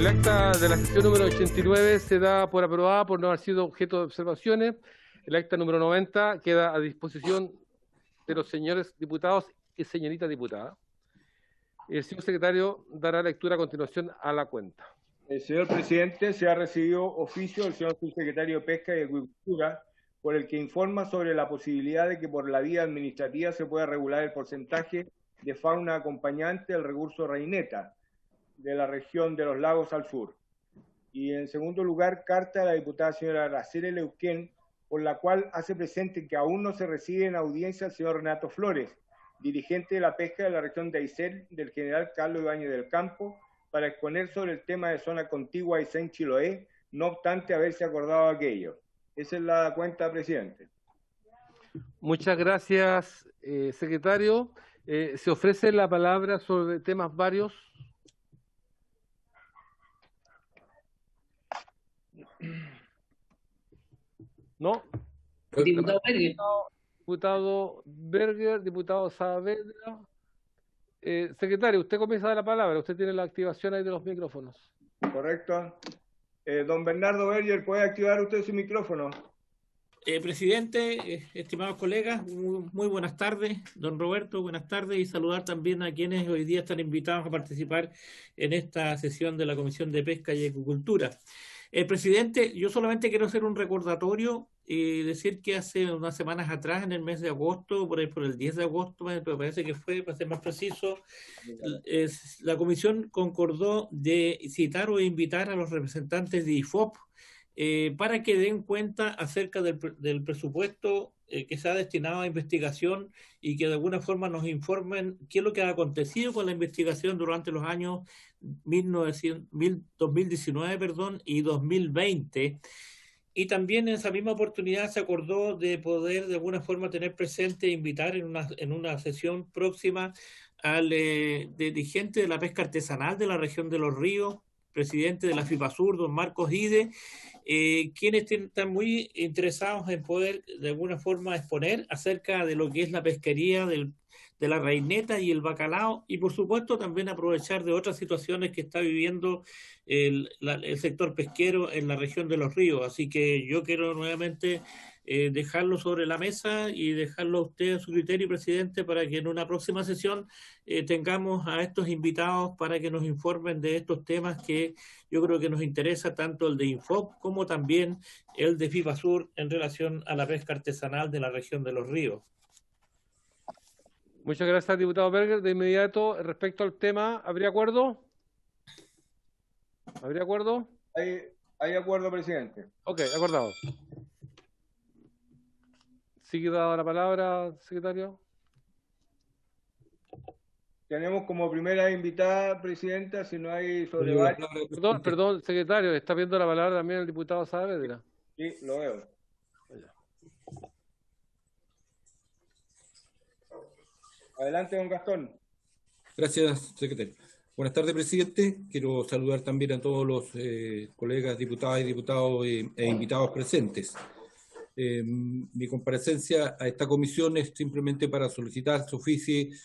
El acta de la sesión número 89 se da por aprobada por no haber sido objeto de observaciones. El acta número 90 queda a disposición de los señores diputados y señorita diputada. El señor secretario dará lectura a continuación a la cuenta. Señor presidente, se ha recibido oficio del señor subsecretario de Pesca y Agricultura por el que informa sobre la posibilidad de que por la vía administrativa se pueda regular el porcentaje de fauna acompañante del recurso reineta de la región de los lagos al sur. Y en segundo lugar, carta de la diputada señora Araceli Leuquén, por la cual hace presente que aún no se recibe en audiencia el señor Renato Flores, dirigente de la pesca de la región de Aysén, del general Carlos Ibáñez del Campo, para exponer sobre el tema de zona contigua a Aysén-Chiloé, no obstante haberse acordado aquello. Esa es la cuenta, presidente. Muchas gracias, secretario. ¿Se ofrece la palabra sobre temas varios? ¿No? Diputado Berger. Diputado Berger, diputado Saavedra. Secretario, usted comienza a dar la palabra. Usted tiene la activación ahí de los micrófonos. Correcto. Don Bernardo Berger, ¿puede activar usted su micrófono? Presidente, estimados colegas, muy buenas tardes. Don Roberto, buenas tardes, y saludar también a quienes hoy día están invitados a participar en esta sesión de la Comisión de Pesca y Acuicultura. Presidente, yo solamente quiero hacer un recordatorio y decir que hace unas semanas atrás, en el mes de agosto, por el 10 de agosto, me parece que fue, para ser más preciso, la Comisión concordó de citar o invitar a los representantes de IFOP para que den cuenta acerca del presupuesto que se ha destinado a investigación y que de alguna forma nos informen qué es lo que ha acontecido con la investigación durante los años 2019 y 2020. Y también en esa misma oportunidad se acordó de poder de alguna forma tener presente e invitar en una sesión próxima al dirigente de la pesca artesanal de la región de Los Ríos, presidente de la FIPASUR, don Marcos Ide, quienes están muy interesados en poder de alguna forma exponer acerca de lo que es la pesquería de la reineta y el bacalao, y por supuesto también aprovechar de otras situaciones que está viviendo el sector pesquero en la región de Los Ríos. Así que yo quiero nuevamente dejarlo sobre la mesa y dejarlo a usted a su criterio, presidente, para que en una próxima sesión tengamos a estos invitados para que nos informen de estos temas que yo creo que nos interesa, tanto el de Infop como también el de FIPASUR en relación a la pesca artesanal de la región de Los Ríos. Muchas gracias, diputado Berger. De inmediato, respecto al tema, ¿habría acuerdo? ¿Habría acuerdo? Hay acuerdo, presidente. Ok, acordado. ¿Sigue dada la palabra, secretario? Tenemos como primera invitada, presidenta, si no hay sobre... Perdón, secretario, está viendo la palabra también el diputado Saavedra. Sí, lo veo. Adelante, don Gastón. Gracias, secretario. Buenas tardes, presidente. Quiero saludar también a todos los colegas diputadas y diputados e invitados presentes. Mi comparecencia a esta comisión es simplemente para solicitar su oficio,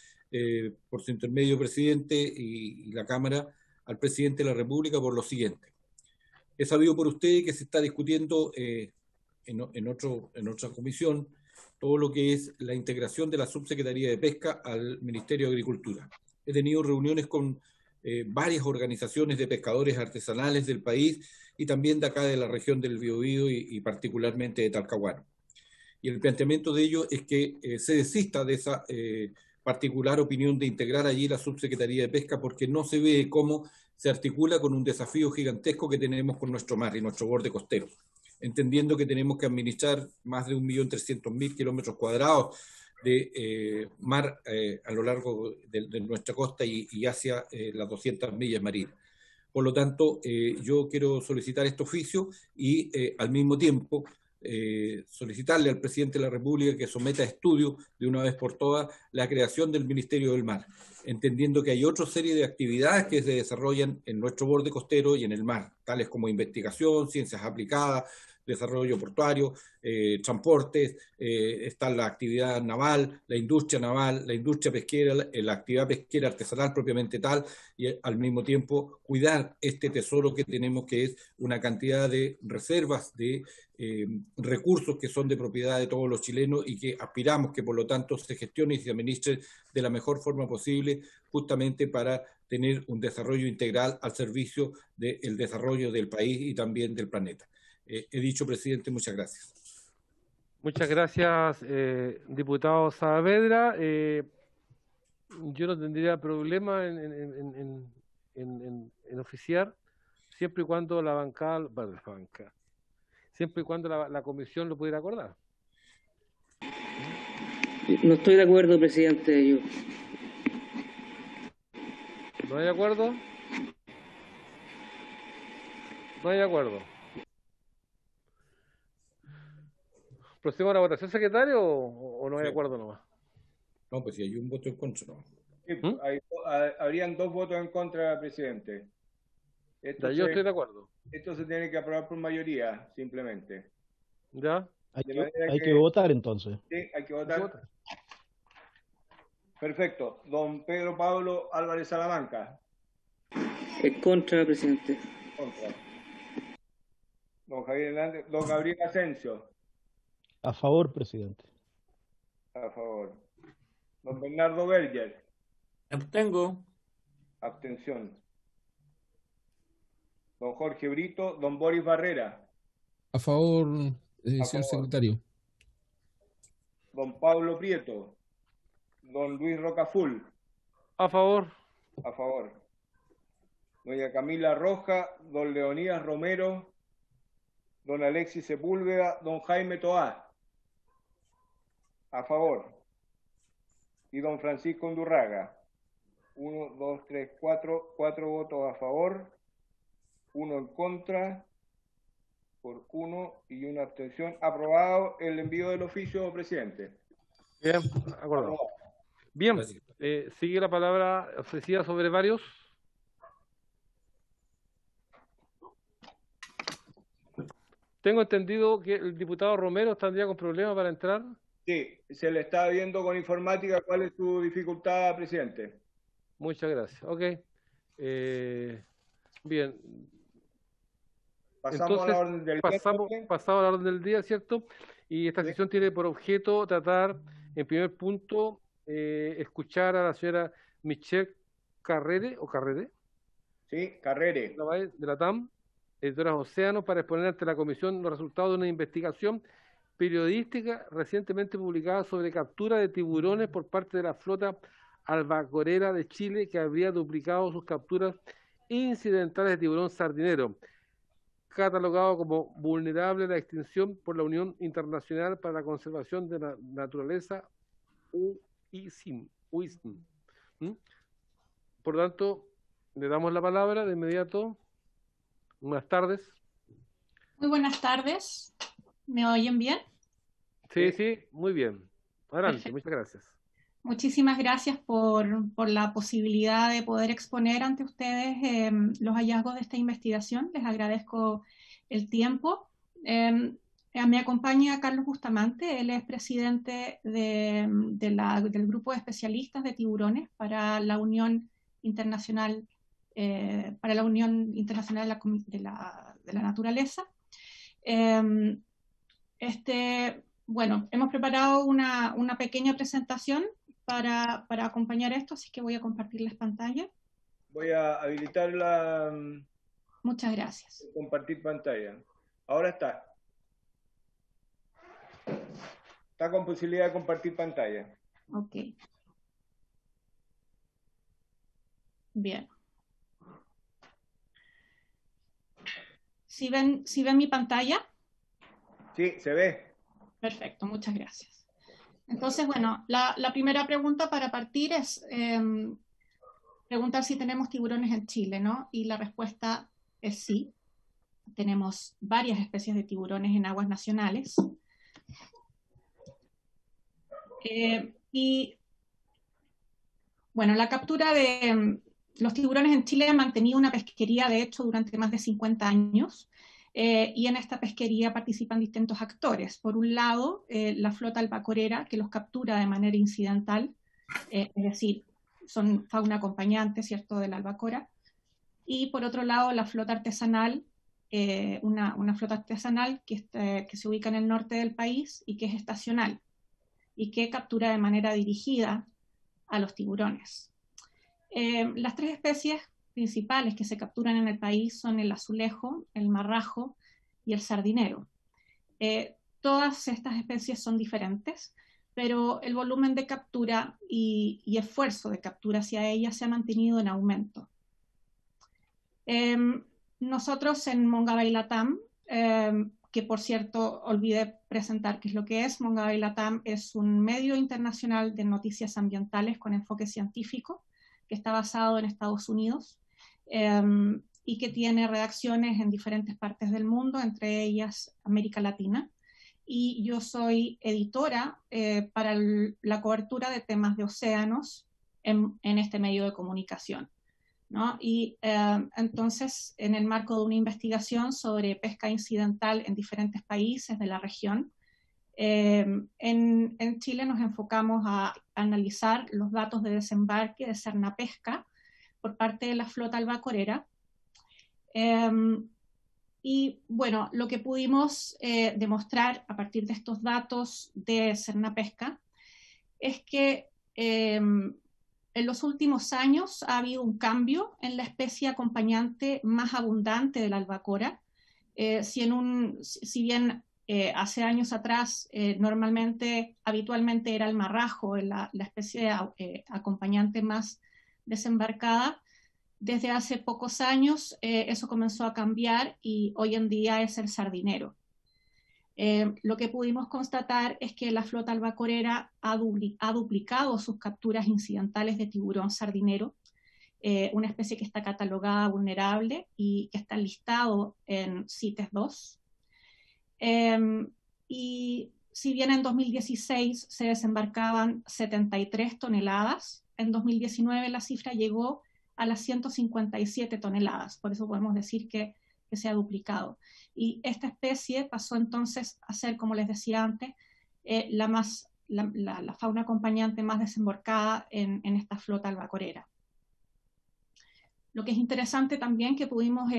por su intermedio, presidente, y la Cámara, al presidente de la República por lo siguiente. He sabido por usted que se está discutiendo en otra comisión todo lo que es la integración de la Subsecretaría de Pesca al Ministerio de Agricultura. He tenido reuniones con varias organizaciones de pescadores artesanales del país y también de acá de la región del Biobío y particularmente de Talcahuano. Y el planteamiento de ello es que se desista de esa particular opinión de integrar allí la Subsecretaría de Pesca, porque no se ve cómo se articula con un desafío gigantesco que tenemos con nuestro mar y nuestro borde costero, entendiendo que tenemos que administrar más de 1.300.000 kilómetros cuadrados de mar a lo largo de nuestra costa y hacia las 200 millas marinas. Por lo tanto, yo quiero solicitar este oficio y al mismo tiempo solicitarle al presidente de la República que someta a estudio de una vez por todas la creación del Ministerio del Mar, entendiendo que hay otra serie de actividades que se desarrollan en nuestro borde costero y en el mar, tales como investigación, ciencias aplicadas, desarrollo portuario, transportes, está la actividad naval, la industria pesquera, la actividad pesquera artesanal propiamente tal, y al mismo tiempo cuidar este tesoro que tenemos, que es una cantidad de reservas de recursos que son de propiedad de todos los chilenos y que aspiramos que por lo tanto se gestione y se administre de la mejor forma posible, justamente para tener un desarrollo integral al servicio del desarrollo del país y también del planeta. He dicho, presidente, muchas gracias. Muchas gracias, diputado Saavedra. Yo no tendría problema en oficiar, siempre y cuando la bancada, siempre y cuando la comisión lo pudiera acordar. No estoy de acuerdo, presidente. Yo. ¿No hay acuerdo? No hay acuerdo. ¿Procedemos a la votación, secretario, o no hay acuerdo nomás? No, pues si hay un voto en contra, no. Sí, habrían 2 votos en contra, presidente. Yo estoy de acuerdo. Esto se tiene que aprobar por mayoría, simplemente. ¿Ya? Hay que votar entonces. Sí, hay que votar. Perfecto. Don Pedro Pablo Álvarez Salamanca. En contra, presidente. Contra. Don Javier Hernández. Don Gabriel Asensio. A favor, presidente. A favor. Don Bernardo Berger. Abstengo. Abstención. Don Jorge Brito. Don Boris Barrera. A favor, señor secretario. Don Pablo Prieto. Don Luis Rocaful. A favor. A favor. Doña Camila Roja. Don Leonidas Romero. Don Alexis Sepúlveda. Don Jaime Toá. A favor. Y don Francisco Undurraga. 1, 2, 3, 4. 4 votos a favor. 1 en contra. Por 1 y 1 abstención. Aprobado el envío del oficio, presidente. Bien, acordado. Bien, sigue la palabra ofrecida sobre varios. Tengo entendido que el diputado Romero estaría con problemas para entrar. Sí, se le está viendo con informática cuál es su dificultad, presidente. Muchas gracias. Ok. Bien. Pasamos a la orden del día. Pasamos a la orden del día, ¿cierto? Y esta sesión tiene por objeto tratar, en primer punto, escuchar a la señora Michelle Carrere, ¿o Carrere? Sí, Carrere. De la TAM, editora Océano, para exponer ante la comisión los resultados de una investigación periodística recientemente publicada sobre captura de tiburones por parte de la flota albacorera de Chile, que habría duplicado sus capturas incidentales de tiburón sardinero, catalogado como vulnerable a la extinción por la Unión Internacional para la Conservación de la Naturaleza, UICIN. Por lo tanto, le damos la palabra de inmediato. Buenas tardes. Muy buenas tardes. ¿Me oyen bien? Sí, muy bien. Adelante, perfecto. Muchas gracias. Muchísimas gracias por la posibilidad de poder exponer ante ustedes los hallazgos de esta investigación. Les agradezco el tiempo. Me acompaña Carlos Bustamante, él es presidente del grupo de especialistas de tiburones para la Unión Internacional de la Naturaleza. Bueno, hemos preparado una pequeña presentación para acompañar esto, así que voy a compartirles pantalla. Voy a habilitar la... Muchas gracias. Compartir pantalla. Ahora está. Está con posibilidad de compartir pantalla. Ok. Bien. ¿Sí ven mi pantalla? Sí, se ve. Perfecto, muchas gracias. Entonces, bueno, la primera pregunta para partir es preguntar si tenemos tiburones en Chile, ¿no? Y la respuesta es sí. Tenemos varias especies de tiburones en aguas nacionales. Y, bueno, la captura de los tiburones en Chile ha mantenido una pesquería, de hecho, durante más de 50 años. Y en esta pesquería participan distintos actores. Por un lado, la flota albacorera, que los captura de manera incidental, es decir, son fauna acompañante, ¿cierto?, de la albacora. Y por otro lado, la flota artesanal, una flota artesanal que se ubica en el norte del país y que es estacional y que captura de manera dirigida a los tiburones. Las tres especies principales que se capturan en el país son el azulejo, el marrajo y el sardinero. Todas estas especies son diferentes, pero el volumen de captura y esfuerzo de captura hacia ellas se ha mantenido en aumento. Nosotros en Mongabay Latam, que por cierto olvidé presentar qué es lo que es, Mongabay Latam es un medio internacional de noticias ambientales con enfoque científico, que está basado en Estados Unidos y que tiene redacciones en diferentes partes del mundo, entre ellas América Latina. Y yo soy editora para la cobertura de temas de océanos en este medio de comunicación, ¿no? Y entonces, en el marco de una investigación sobre pesca incidental en diferentes países de la región, en Chile nos enfocamos a analizar los datos de desembarque de Cernapesca por parte de la flota albacorera. Y bueno, lo que pudimos demostrar a partir de estos datos de Cernapesca es que en los últimos años ha habido un cambio en la especie acompañante más abundante de la albacora. Si bien hace años atrás habitualmente era el marrajo, la especie acompañante más desembarcada, desde hace pocos años eso comenzó a cambiar y hoy en día es el sardinero. Lo que pudimos constatar es que la flota albacorera ha duplicado sus capturas incidentales de tiburón sardinero, una especie que está catalogada vulnerable y que está listado en CITES 2. Y si bien en 2016 se desembarcaban 73 toneladas, en 2019 la cifra llegó a las 157 toneladas, por eso podemos decir que se ha duplicado. Y esta especie pasó entonces a ser, como les decía antes, la fauna acompañante más desembarcada en esta flota albacorera. Lo que es interesante también que pudimos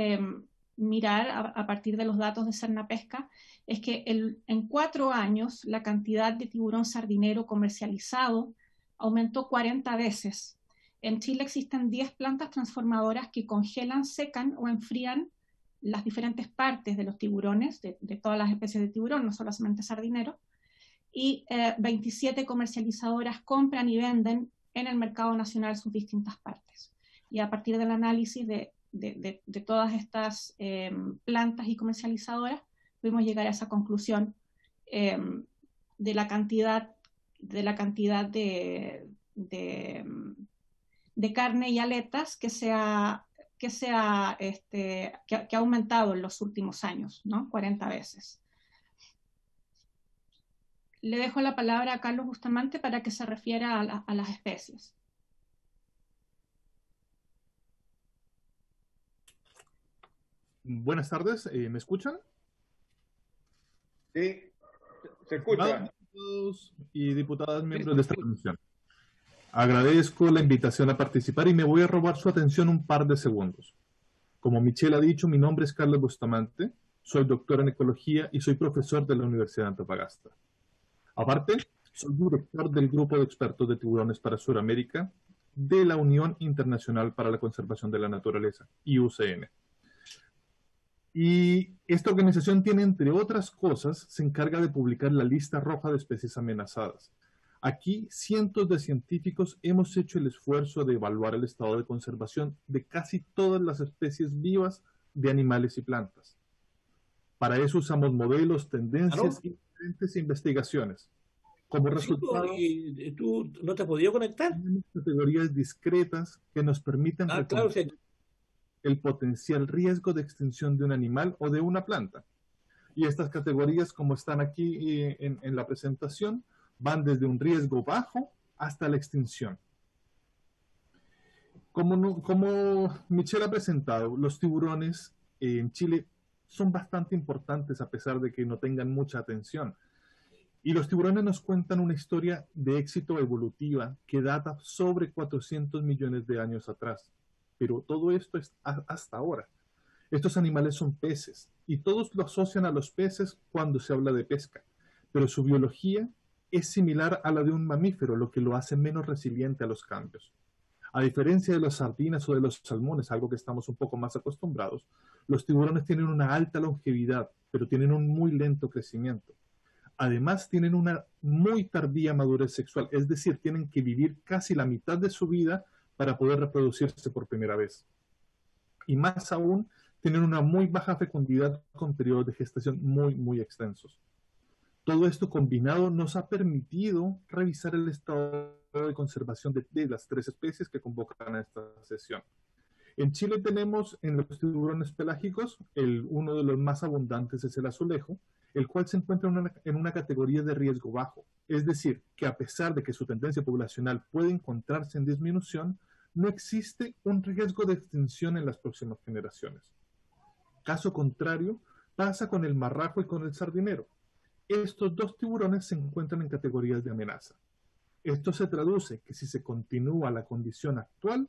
mirar a partir de los datos de Cernapesca es que en 4 años la cantidad de tiburón sardinero comercializado aumentó 40 veces. En Chile existen 10 plantas transformadoras que congelan, secan o enfrían las diferentes partes de los tiburones, de todas las especies de tiburón, no solamente sardinero, y 27 comercializadoras compran y venden en el mercado nacional sus distintas partes. Y a partir del análisis de todas estas plantas y comercializadoras, pudimos llegar a esa conclusión de la cantidad de carne y aletas que ha aumentado en los últimos años, ¿no? 40 veces. Le dejo la palabra a Carlos Bustamante para que se refiera a las especies. Buenas tardes, ¿me escuchan? Sí, se escucha. Diputados y diputadas miembros de esta comisión. Agradezco la invitación a participar y me voy a robar su atención un par de segundos. Como Michelle ha dicho, mi nombre es Carlos Bustamante, soy doctor en ecología y soy profesor de la Universidad de Antofagasta. Aparte, soy director del Grupo de Expertos de Tiburones para Sudamérica de la Unión Internacional para la Conservación de la Naturaleza, IUCN. Y esta organización tiene, entre otras cosas, se encarga de publicar la lista roja de especies amenazadas. Aquí, cientos de científicos hemos hecho el esfuerzo de evaluar el estado de conservación de casi todas las especies vivas de animales y plantas. Para eso usamos modelos, tendencias y diferentes investigaciones. Como resultado, ¿Y tú no te has podido conectar? Tenemos categorías discretas que nos permiten reconocer el potencial riesgo de extinción de un animal o de una planta. Y estas categorías, como están aquí en la presentación, van desde un riesgo bajo hasta la extinción. Como Michelle ha presentado, los tiburones en Chile son bastante importantes a pesar de que no tengan mucha atención. Y los tiburones nos cuentan una historia de éxito evolutiva que data sobre 400 millones de años atrás. Pero todo esto es hasta ahora. Estos animales son peces y todos lo asocian a los peces cuando se habla de pesca, pero su biología es similar a la de un mamífero, lo que lo hace menos resiliente a los cambios. A diferencia de las sardinas o de los salmones, algo que estamos un poco más acostumbrados, los tiburones tienen una alta longevidad, pero tienen un muy lento crecimiento. Además, tienen una muy tardía madurez sexual, es decir, tienen que vivir casi la mitad de su vida para poder reproducirse por primera vez. Y más aún, tienen una muy baja fecundidad con periodos de gestación muy extensos. Todo esto combinado nos ha permitido revisar el estado de conservación de las 3 especies que convocan a esta sesión. En Chile tenemos en los tiburones pelágicos, uno de los más abundantes es el azulejo, el cual se encuentra en una categoría de riesgo bajo. Es decir, que a pesar de que su tendencia poblacional puede encontrarse en disminución, no existe un riesgo de extinción en las próximas generaciones. Caso contrario, pasa con el marrajo y con el sardinero. Estos 2 tiburones se encuentran en categorías de amenaza. Esto se traduce que si se continúa la condición actual,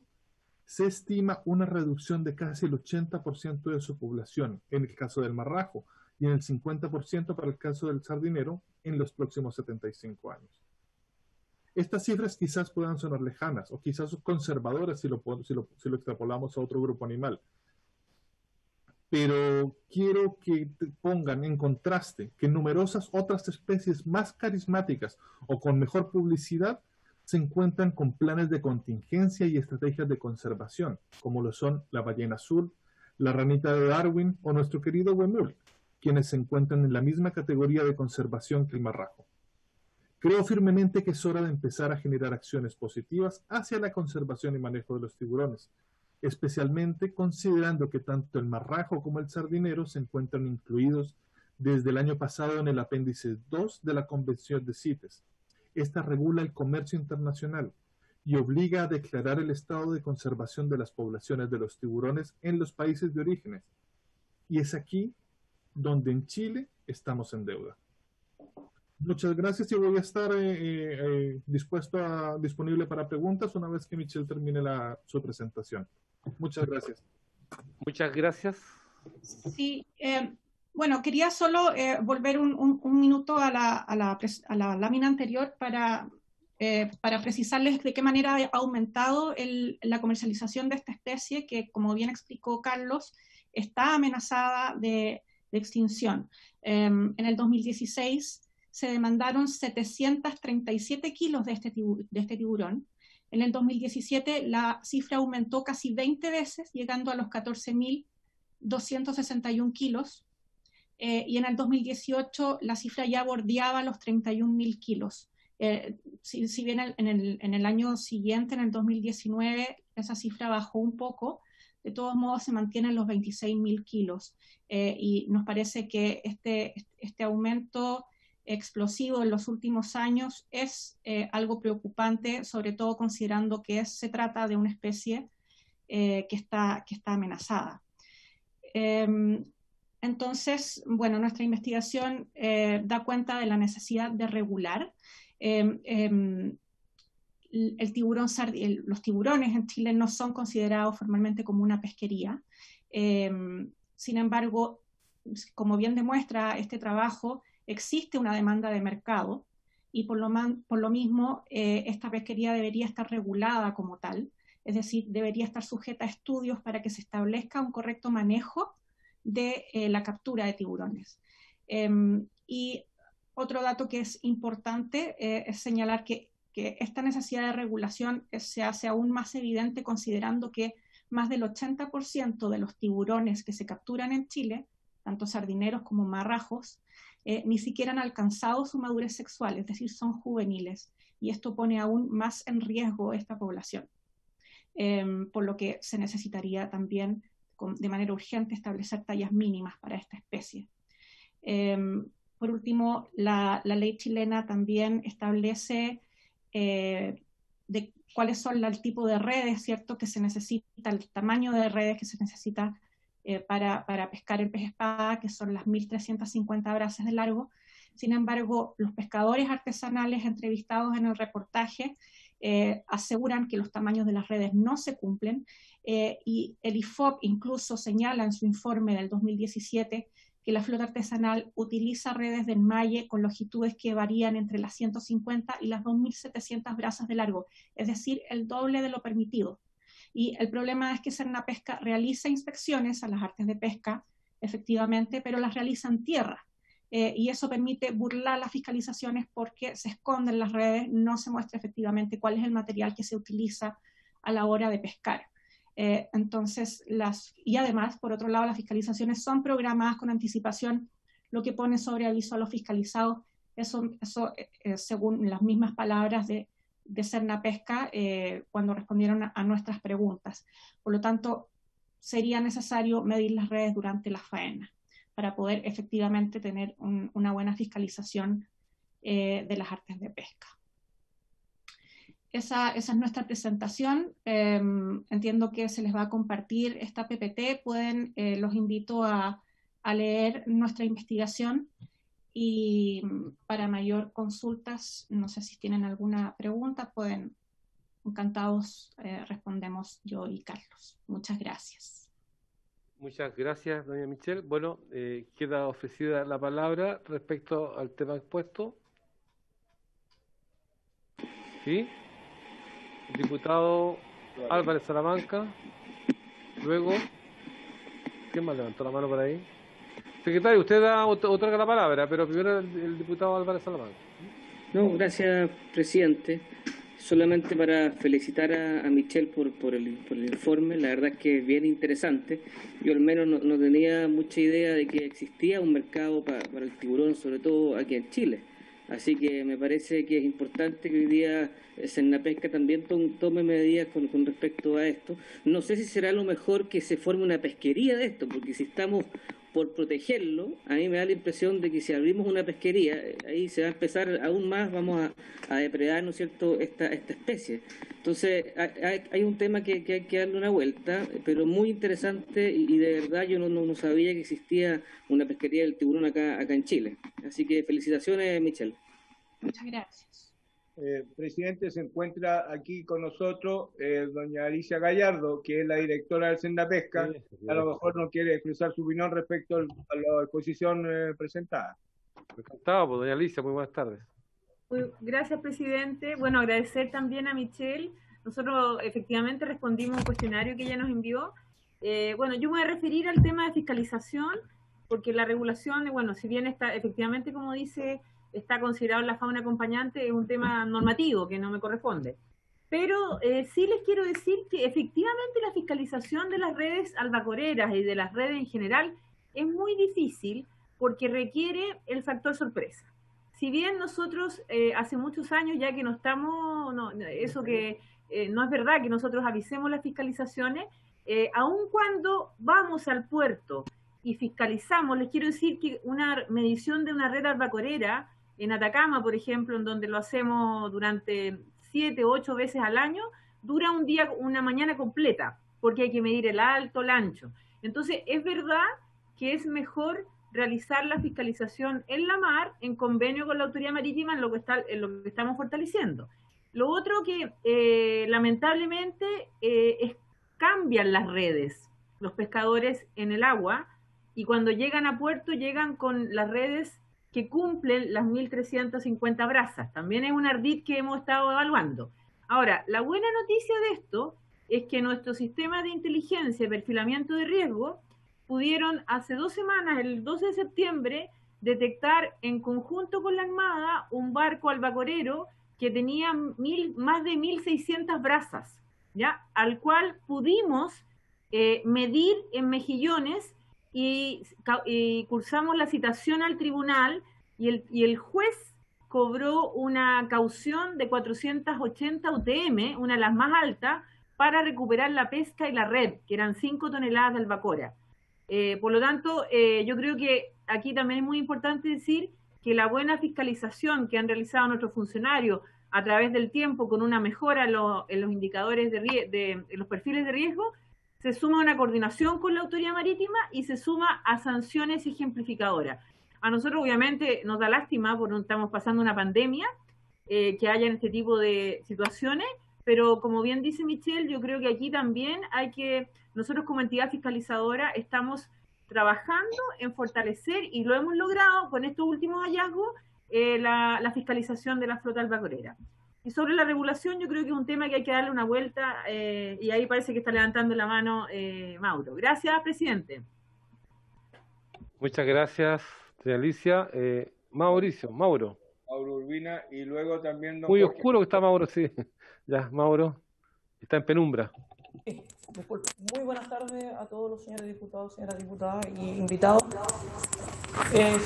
se estima una reducción de casi el 80% de su población en el caso del marrajo y en el 50% para el caso del sardinero en los próximos 75 años. Estas cifras quizás puedan sonar lejanas o quizás conservadoras si lo extrapolamos a otro grupo animal. Pero quiero que pongan en contraste que numerosas otras especies más carismáticas o con mejor publicidad se encuentran con planes de contingencia y estrategias de conservación, como lo son la ballena azul, la ranita de Darwin o nuestro querido huemul, quienes se encuentran en la misma categoría de conservación que el marrajo. Creo firmemente que es hora de empezar a generar acciones positivas hacia la conservación y manejo de los tiburones, especialmente considerando que tanto el marrajo como el sardinero se encuentran incluidos desde el año pasado en el apéndice 2 de la Convención de CITES. Esta regula el comercio internacional y obliga a declarar el estado de conservación de las poblaciones de los tiburones en los países de orígenes. Y es aquí donde en Chile estamos en deuda. Muchas gracias y voy a estar disponible para preguntas una vez que Michelle termine su presentación. Muchas gracias. Muchas gracias. Sí, bueno, quería solo volver un minuto a la lámina anterior para precisarles de qué manera ha aumentado la comercialización de esta especie que, como bien explicó Carlos, está amenazada de extinción. En el 2016 se demandaron 737 kilos de este tiburón. En el 2017 la cifra aumentó casi 20 veces, llegando a los 14.261 kilos. Y en el 2018 la cifra ya bordeaba los 31.000 kilos. Si bien en el año siguiente, en el 2019, esa cifra bajó un poco, de todos modos se mantiene en los 26.000 kilos. Y nos parece que este aumento explosivo en los últimos años es algo preocupante, sobre todo considerando que se trata de una especie que está amenazada. Entonces, bueno, nuestra investigación da cuenta de la necesidad de regular. Los tiburones en Chile no son considerados formalmente como una pesquería. Sin embargo, como bien demuestra este trabajo, existe una demanda de mercado y por lo mismo esta pesquería debería estar regulada como tal, es decir, debería estar sujeta a estudios para que se establezca un correcto manejo de la captura de tiburones. Y otro dato que es importante es señalar que esta necesidad de regulación se hace aún más evidente considerando que más del 80% de los tiburones que se capturan en Chile, tanto sardineros como marrajos, ni siquiera han alcanzado su madurez sexual, es decir, son juveniles, y esto pone aún más en riesgo esta población, por lo que se necesitaría también de manera urgente establecer tallas mínimas para esta especie. Por último, la ley chilena también establece de cuáles son el tipo de redes, ¿cierto?, que se necesita, el tamaño de redes que se necesita para pescar el pez espada, que son las 1.350 brazas de largo. Sin embargo, los pescadores artesanales entrevistados en el reportaje aseguran que los tamaños de las redes no se cumplen, y el IFOP incluso señala en su informe del 2017 que la flota artesanal utiliza redes de enmalle con longitudes que varían entre las 150 y las 2.700 brazas de largo, es decir, el doble de lo permitido. Y el problema es que Cernapesca realiza inspecciones a las artes de pesca, efectivamente, pero las realiza en tierra. Y eso permite burlar las fiscalizaciones porque se esconden las redes, no se muestra efectivamente cuál es el material que se utiliza a la hora de pescar. Entonces, y además, por otro lado, las fiscalizaciones son programadas con anticipación, lo que pone sobre aviso a los fiscalizados, eso según las mismas palabras de Cernapesca cuando respondieron a nuestras preguntas. Por lo tanto, sería necesario medir las redes durante la faena para poder efectivamente tener una buena fiscalización de las artes de pesca. Esa es nuestra presentación. Entiendo que se les va a compartir esta PPT. Los invito a leer nuestra investigación, y para mayor consultas, no sé si tienen alguna pregunta, encantados respondemos yo y Carlos. Muchas gracias. Muchas gracias, doña Michelle. Bueno, queda ofrecida la palabra respecto al tema expuesto. ¿Sí? El diputado Álvarez Salamanca. Luego, ¿quién más levantó la mano por ahí? Secretario, usted otorga la palabra, pero primero el diputado Álvarez Salamanca. No, gracias, presidente. Solamente para felicitar a Michelle por el informe, la verdad es que es bien interesante. Yo al menos no tenía mucha idea de que existía un mercado para el tiburón, sobre todo aquí en Chile. Así que me parece que es importante que hoy día Cernapesca también tome medidas con respecto a esto. No sé si será lo mejor que se forme una pesquería de esto, porque si estamos por protegerlo, a mí me da la impresión de que si abrimos una pesquería, ahí se va a empezar aún más, vamos a depredar, ¿no es cierto?, esta especie. Entonces, hay un tema que hay que darle una vuelta, pero muy interesante, y de verdad yo no sabía que existía una pesquería del tiburón acá en Chile. Así que felicitaciones, Michelle. Muchas gracias. Presidente, se encuentra aquí con nosotros doña Alicia Gallardo, que es la directora del Cernapesca. A lo mejor no quiere expresar su opinión respecto a la exposición presentada. Encantado, pues, doña Alicia, muy buenas tardes. Gracias, presidente. Bueno, agradecer también a Michelle. Nosotros efectivamente respondimos un cuestionario que ella nos envió. Bueno, yo me voy a referir al tema de fiscalización, porque la regulación, bueno, si bien está efectivamente, como dice, está considerado en la fauna acompañante, es un tema normativo que no me corresponde. Pero sí les quiero decir que efectivamente la fiscalización de las redes albacoreras y de las redes en general es muy difícil porque requiere el factor sorpresa. Si bien nosotros hace muchos años ya que no estamos, no es verdad que nosotros avisemos las fiscalizaciones, aun cuando vamos al puerto y fiscalizamos, les quiero decir que una medición de una red albacorera en Atacama, por ejemplo, en donde lo hacemos durante 7 o 8 veces al año, dura un día, una mañana completa, porque hay que medir el alto, el ancho. Entonces, es verdad que es mejor realizar la fiscalización en la mar, en convenio con la autoridad marítima, en lo que estamos fortaleciendo. Lo otro que, lamentablemente, cambian las redes, los pescadores en el agua, y cuando llegan a puerto, llegan con las redes que cumplen las 1.350 brazas. También es un ardid que hemos estado evaluando. Ahora, la buena noticia de esto es que nuestro sistema de inteligencia y perfilamiento de riesgo pudieron hace 2 semanas, el 12 de septiembre, detectar en conjunto con la Armada un barco albacorero que tenía más de 1.600 brazas, ¿ya? Al cual pudimos medir en mejillones y cursamos la citación al tribunal y el juez cobró una caución de 480 UTM, una de las más altas, para recuperar la pesca y la red, que eran 5 toneladas de albacora. Por lo tanto, yo creo que aquí también es muy importante decir que la buena fiscalización que han realizado nuestros funcionarios a través del tiempo con una mejora en los indicadores en los perfiles de riesgo, se suma a una coordinación con la autoridad marítima y se suma a sanciones ejemplificadoras. A nosotros obviamente nos da lástima porque estamos pasando una pandemia, que haya este tipo de situaciones, pero como bien dice Michelle, yo creo que aquí también hay que, nosotros como entidad fiscalizadora estamos trabajando en fortalecer, y lo hemos logrado con estos últimos hallazgos, la fiscalización de la flota albacorera. Y sobre la regulación, yo creo que es un tema que hay que darle una vuelta, y ahí parece que está levantando la mano Mauro. Gracias, presidente. Muchas gracias, señora Alicia. Mauro Urbina, y luego también don Muy Jorge. oscuro que está Mauro, sí. Ya, Mauro está en penumbra. Disculpe. Muy buenas tardes a todos los señores diputados, señoras diputadas y invitados.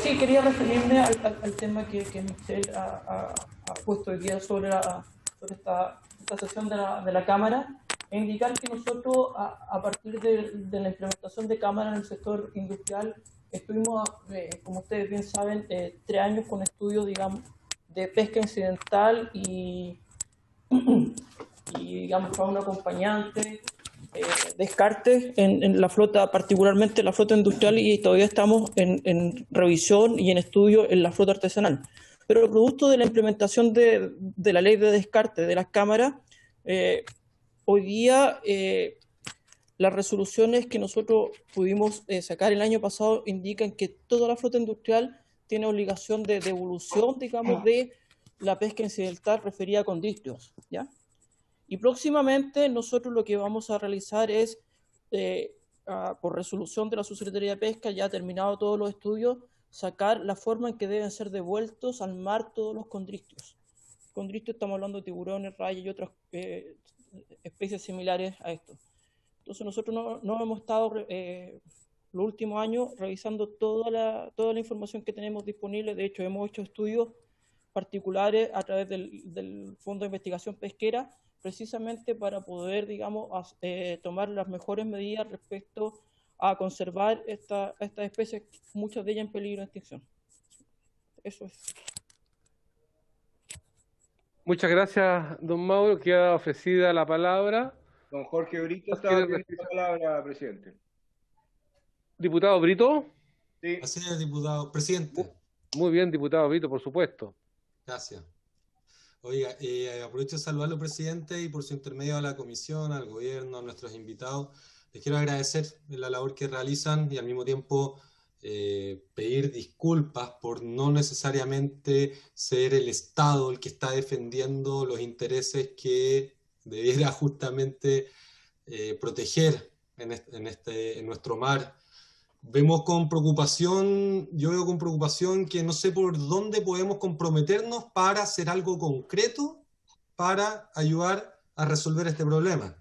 Sí, quería referirme al tema que Michelle ha puesto hoy día sobre esta sesión de la Cámara, e indicar que nosotros, a partir de la implementación de cámaras en el sector industrial, estuvimos, como ustedes bien saben, 3 años con estudios, digamos, de pesca incidental y digamos, fauna acompañante, descartes en la flota, particularmente en la flota industrial, y todavía estamos en revisión y en estudio en la flota artesanal. Pero producto de la implementación de la ley de descarte de las cámaras, hoy día las resoluciones que nosotros pudimos sacar el año pasado indican que toda la flota industrial tiene obligación de devolución, digamos, de la pesca incidental referida a condistrios, ¿ya? Y próximamente nosotros lo que vamos a realizar es, por resolución de la Subsecretaría de Pesca, ya terminado todos los estudios, sacar la forma en que deben ser devueltos al mar todos los condristios. Condristios, estamos hablando de tiburones, rayas y otras especies similares a esto. Entonces nosotros no hemos estado los últimos años revisando toda la información que tenemos disponible. De hecho, hemos hecho estudios particulares a través del Fondo de Investigación Pesquera, precisamente para poder, digamos, tomar las mejores medidas respecto a conservar estas especies, muchas de ellas en peligro de extinción. Eso es. Muchas gracias, don Mauro. Queda ofrecida la palabra. Don Jorge Brito está pidiendo la palabra, presidente. ¿Diputado Brito? Sí. Así es, diputado. Presidente. Muy bien, diputado Brito, por supuesto. Gracias. Oiga, aprovecho de saludarlo, presidente, y por su intermedio a la comisión, al gobierno, a nuestros invitados. Les quiero agradecer la labor que realizan y al mismo tiempo pedir disculpas por no necesariamente ser el Estado el que está defendiendo los intereses que debiera justamente proteger en nuestro mar. Vemos con preocupación, yo veo con preocupación que no sé por dónde podemos comprometernos para hacer algo concreto para ayudar a resolver este problema.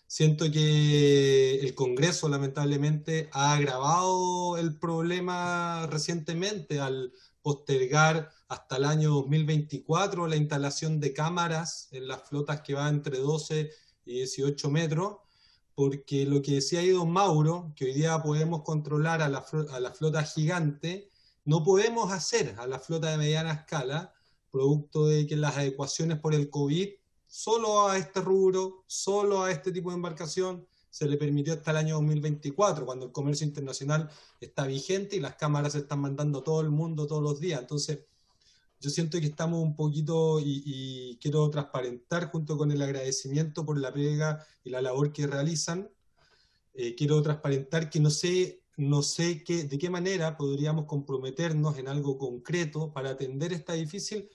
Siento que el Congreso lamentablemente ha agravado el problema recientemente al postergar hasta el año 2024 la instalación de cámaras en las flotas que va entre 12 y 18 metros, porque lo que decía ahí don Mauro, que hoy día podemos controlar a la flota gigante, no podemos hacer a la flota de mediana escala, producto de que las adecuaciones por el COVID, solo a este rubro, solo a este tipo de embarcación, se le permitió hasta el año 2024, cuando el comercio internacional está vigente y las cámaras se están mandando a todo el mundo todos los días. Entonces, yo siento que estamos un poquito, y quiero transparentar junto con el agradecimiento por la pega y la labor que realizan, quiero transparentar que no sé de qué manera podríamos comprometernos en algo concreto para atender esta difícil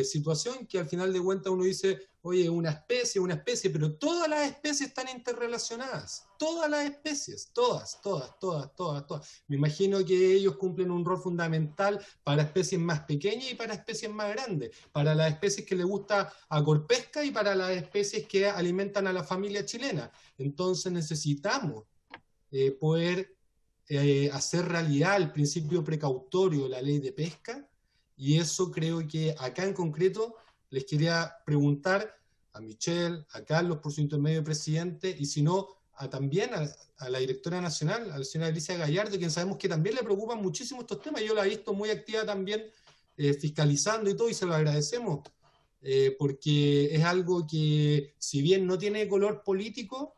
situación que al final de cuentas uno dice, oye, una especie, pero todas las especies están interrelacionadas, todas las especies, todas. Me imagino que ellos cumplen un rol fundamental para especies más pequeñas y para especies más grandes, para las especies que les gusta acorpesca y para las especies que alimentan a la familia chilena. Entonces necesitamos poder hacer realidad el principio precautorio de la ley de pesca. Y eso creo que acá en concreto les quería preguntar a Michelle, a Carlos por su intermedio presidente, y si no, también a la directora nacional, a la señora Alicia Gallardo, quien sabemos que también le preocupan muchísimo estos temas. Yo la he visto muy activa también fiscalizando y todo, y se lo agradecemos, porque es algo que, si bien no tiene color político,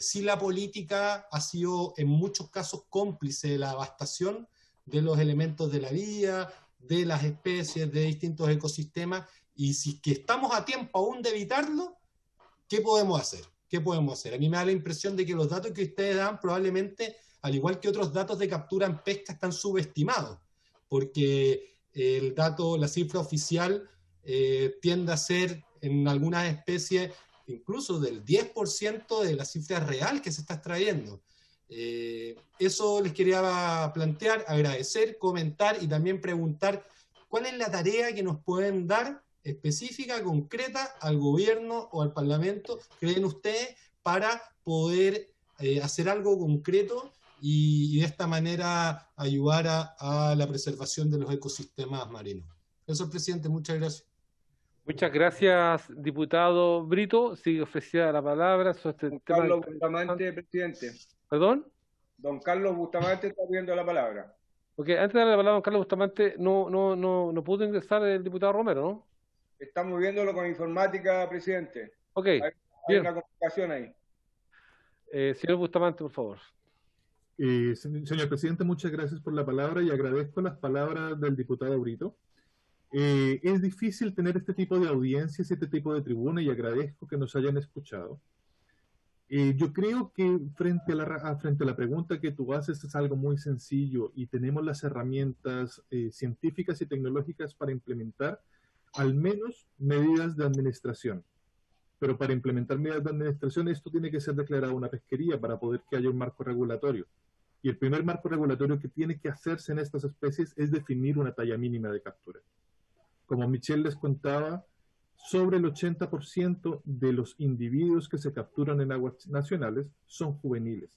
sí la política ha sido en muchos casos cómplice de la devastación de los elementos de la vida, de las especies, de distintos ecosistemas, y si que estamos a tiempo aún de evitarlo, ¿qué podemos hacer? ¿Qué podemos hacer? A mí me da la impresión de que los datos que ustedes dan probablemente, al igual que otros datos de captura en pesca, están subestimados, porque el dato, la cifra oficial tiende a ser en algunas especies incluso del 10% de la cifra real que se está extrayendo. Eso les quería plantear, agradecer, comentar y también preguntar cuál es la tarea que nos pueden dar específica, concreta, al gobierno o al Parlamento, creen ustedes, para poder hacer algo concreto y de esta manera ayudar a la preservación de los ecosistemas marinos. Eso, presidente, muchas gracias. Muchas gracias, diputado Brito. Sigue ofrecida la palabra. Carlos Bustamante, presidente. ¿Perdón? Don Carlos Bustamante está pidiendo la palabra. Ok, antes de darle la palabra a don Carlos Bustamante, no pudo ingresar el diputado Romero, ¿no? Estamos viéndolo con informática, presidente. Ok, hay una comunicación ahí. Señor Bustamante, por favor. Señor presidente, muchas gracias por la palabra y agradezco las palabras del diputado Brito. Es difícil tener este tipo de audiencias, este tipo de tribuna, y agradezco que nos hayan escuchado. Yo creo que frente a la pregunta que tú haces es algo muy sencillo y tenemos las herramientas científicas y tecnológicas para implementar al menos medidas de administración. Pero para implementar medidas de administración esto tiene que ser declarado una pesquería para poder que haya un marco regulatorio. Y el primer marco regulatorio que tiene que hacerse en estas especies es definir una talla mínima de captura. Como Michelle les contaba, sobre el 80% de los individuos que se capturan en aguas nacionales son juveniles.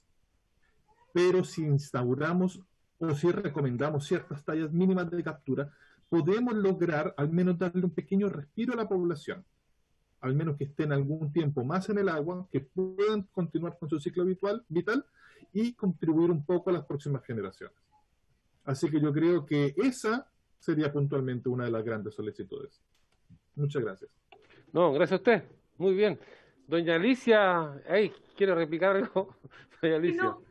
Pero si instauramos o si recomendamos ciertas tallas mínimas de captura, podemos lograr al menos darle un pequeño respiro a la población, al menos que estén algún tiempo más en el agua, que puedan continuar con su ciclo vital y contribuir un poco a las próximas generaciones. Así que yo creo que esa sería puntualmente una de las grandes solicitudes. Muchas gracias. No, gracias a usted. Muy bien. Doña Alicia, ¿quiere replicar algo? Doña Alicia. No,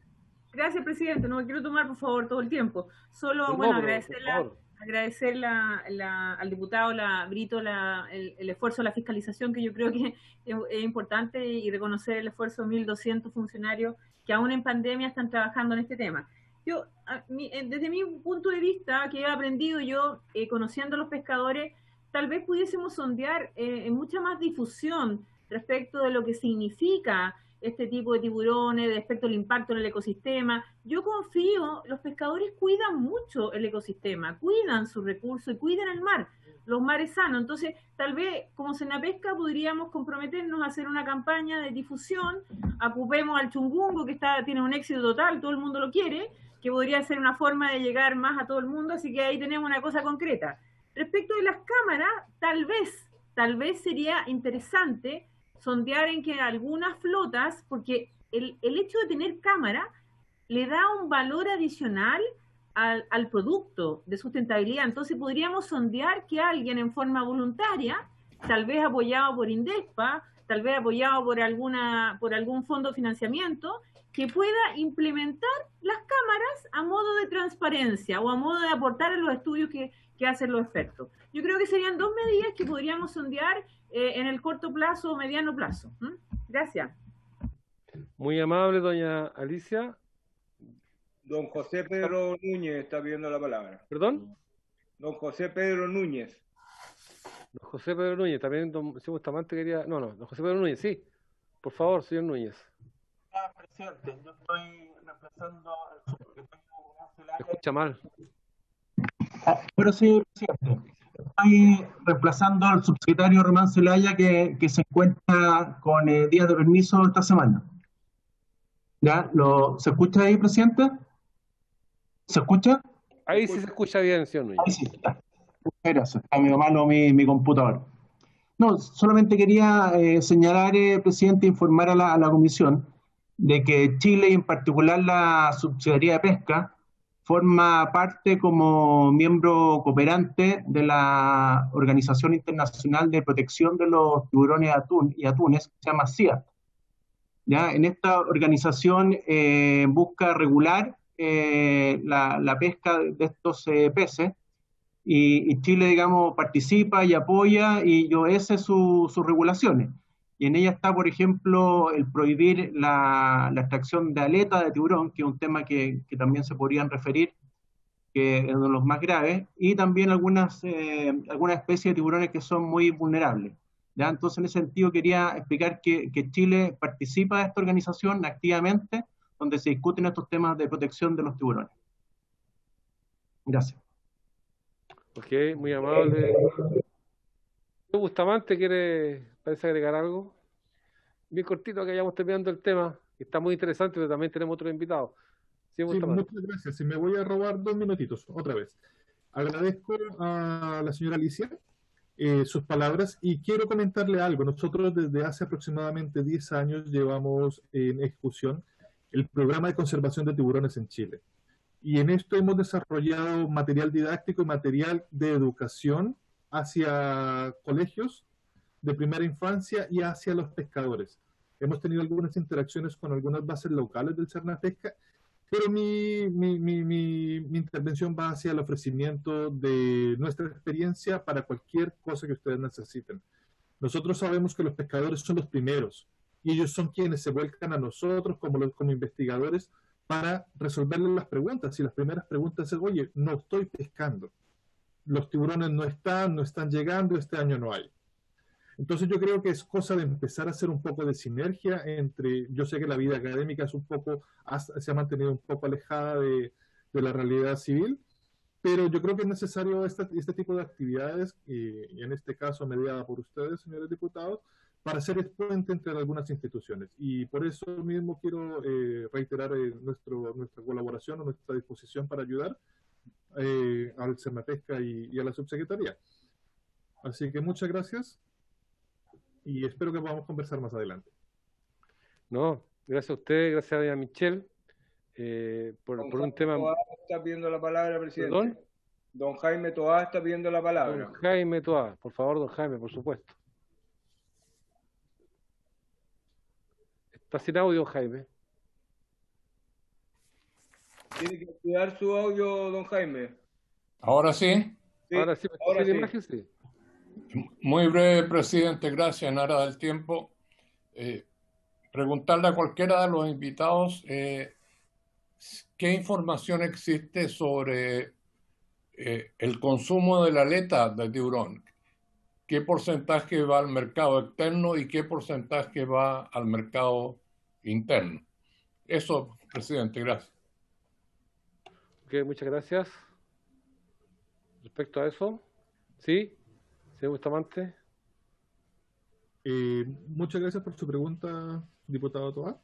gracias, presidente. No me quiero tomar, por favor, todo el tiempo. Solo, bueno, agradecerle al diputado Brito el esfuerzo de la fiscalización, que yo creo que es importante, y reconocer el esfuerzo de 1.200 funcionarios que aún en pandemia están trabajando en este tema. Yo, desde mi punto de vista, que he aprendido yo conociendo a los pescadores, tal vez pudiésemos sondear en mucha más difusión respecto de lo que significa este tipo de tiburones, respecto al impacto en el ecosistema. Yo confío, los pescadores cuidan mucho el ecosistema, cuidan sus recursos y cuidan el mar, los mares sanos. Entonces, tal vez, como Senapesca, podríamos comprometernos a hacer una campaña de difusión, ocupemos al chungungo, que tiene un éxito total, todo el mundo lo quiere, que podría ser una forma de llegar más a todo el mundo, así que ahí tenemos una cosa concreta. Respecto de las cámaras, tal vez sería interesante sondear en que algunas flotas, porque el hecho de tener cámara le da un valor adicional al producto de sustentabilidad. Entonces podríamos sondear que alguien en forma voluntaria, tal vez apoyado por INDESPA, tal vez apoyado por algún fondo de financiamiento, que pueda implementar las cámaras a modo de transparencia o a modo de aportar a los estudios que hacen los expertos. Yo creo que serían dos medidas que podríamos sondear en el corto plazo o mediano plazo. Gracias. Muy amable, doña Alicia. Don José Pedro Núñez está pidiendo la palabra. ¿Perdón? Don José Pedro Núñez. Don José Pedro Núñez, también don Bustamante quería... No, don José Pedro Núñez, sí. Por favor, señor Núñez. Presidente, yo estoy reemplazando al subsecretario Román Celaya. Escucha mal. Pero señor presidente, estoy reemplazando al subsecretario Román Celaya que se encuentra con días de permiso esta semana. ¿Ya? ¿Se escucha ahí, presidente? ¿Se escucha? Ahí sí se escucha bien, señor Núñez. Ahí sí está. Gracias, está medio malo mi computador. No, solamente quería señalar, presidente, informar a la comisión de que Chile, y en particular la Subsecretaría de Pesca, forma parte como miembro cooperante de la Organización Internacional de Protección de los Tiburones y Atunes, que se llama CIAT. ¿ya? En esta organización busca regular la pesca de estos peces, y Chile, digamos, participa y apoya y obedece sus regulaciones. Y en ella está, por ejemplo, el prohibir la extracción de aleta de tiburón, que es un tema que también se podrían referir, que es uno de los más graves, y también algunas especies de tiburones que son muy vulnerables. ¿Ya? Entonces, en ese sentido, quería explicar que Chile participa de esta organización activamente, donde se discuten estos temas de protección de los tiburones. Gracias. Ok, muy amable. Bustamante, ¿parece agregar algo? Bien cortito, que hayamos terminando el tema, que está muy interesante, pero también tenemos otros invitados. Sí, muchas gracias. Y me voy a robar 2 minutitos, otra vez. Agradezco a la señora Alicia sus palabras y quiero comentarle algo. Nosotros desde hace aproximadamente 10 años llevamos en ejecución el programa de conservación de tiburones en Chile. Y en esto hemos desarrollado material didáctico y material de educación hacia colegios de primera infancia y hacia los pescadores. Hemos tenido algunas interacciones con algunas bases locales del Cernapesca, pero mi intervención va hacia el ofrecimiento de nuestra experiencia para cualquier cosa que ustedes necesiten. Nosotros sabemos que los pescadores son los primeros y ellos son quienes se vuelcan a nosotros como investigadores para resolverles las preguntas. Y las primeras preguntas es, oye, no estoy pescando. Los tiburones no están llegando, este año no hay. Entonces yo creo que es cosa de empezar a hacer un poco de sinergia entre, yo sé que la vida académica es se ha mantenido un poco alejada de la realidad civil, pero yo creo que es necesario este tipo de actividades, y en este caso mediada por ustedes, señores diputados, para ser el puente entre algunas instituciones. Y por eso mismo quiero reiterar nuestra colaboración o nuestra disposición para ayudar al Cernapesca y a la subsecretaría. Así que muchas gracias y espero que podamos conversar más adelante. No, gracias a usted, gracias a Michelle por un tema. Toá está pidiendo la palabra, presidente. ¿Perdón? Don Jaime Toá está pidiendo la palabra. Don Jaime Toá, por favor, don Jaime, por supuesto. Está sin audio, Jaime. ¿Tiene que activar su audio, don Jaime? ¿Ahora sí? Sí, ahora sí, ahora sí. Imagen, sí. Muy breve, presidente, gracias, en aras del tiempo. Preguntarle a cualquiera de los invitados qué información existe sobre el consumo de la aleta de tiburón. ¿Qué porcentaje va al mercado externo y qué porcentaje va al mercado interno? Eso, presidente, gracias. Ok, muchas gracias. Respecto a eso, ¿sí? Señor Bustamante. Muchas gracias por su pregunta, diputado Toá.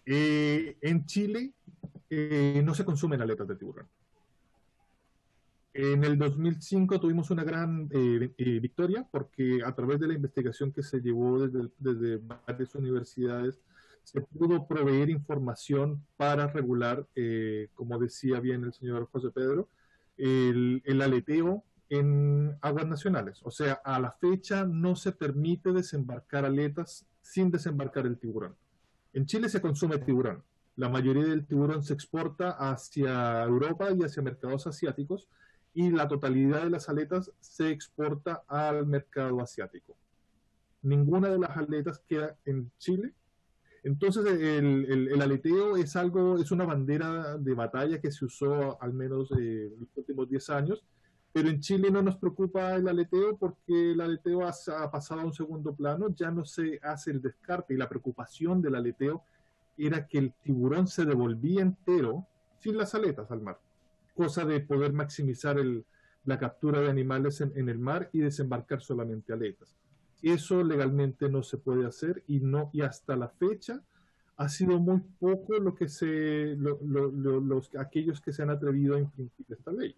En Chile no se consumen aletas de tiburón. En el 2005 tuvimos una gran victoria porque a través de la investigación que se llevó desde varias universidades se pudo proveer información para regular, como decía bien el señor José Pedro, el aleteo en aguas nacionales. O sea, a la fecha no se permite desembarcar aletas sin desembarcar el tiburón. En Chile se consume tiburón. La mayoría del tiburón se exporta hacia Europa y hacia mercados asiáticos, y la totalidad de las aletas se exporta al mercado asiático. Ninguna de las aletas queda en Chile. Entonces el aleteo es una bandera de batalla que se usó al menos los últimos 10 años, pero en Chile no nos preocupa el aleteo porque el aleteo ha pasado a un segundo plano, ya no se hace el descarte, y la preocupación del aleteo era que el tiburón se devolvía entero sin las aletas al mar, cosa de poder maximizar la captura de animales en el mar y desembarcar solamente aletas. Eso legalmente no se puede hacer y hasta la fecha ha sido muy poco aquellos que se han atrevido a infringir esta ley.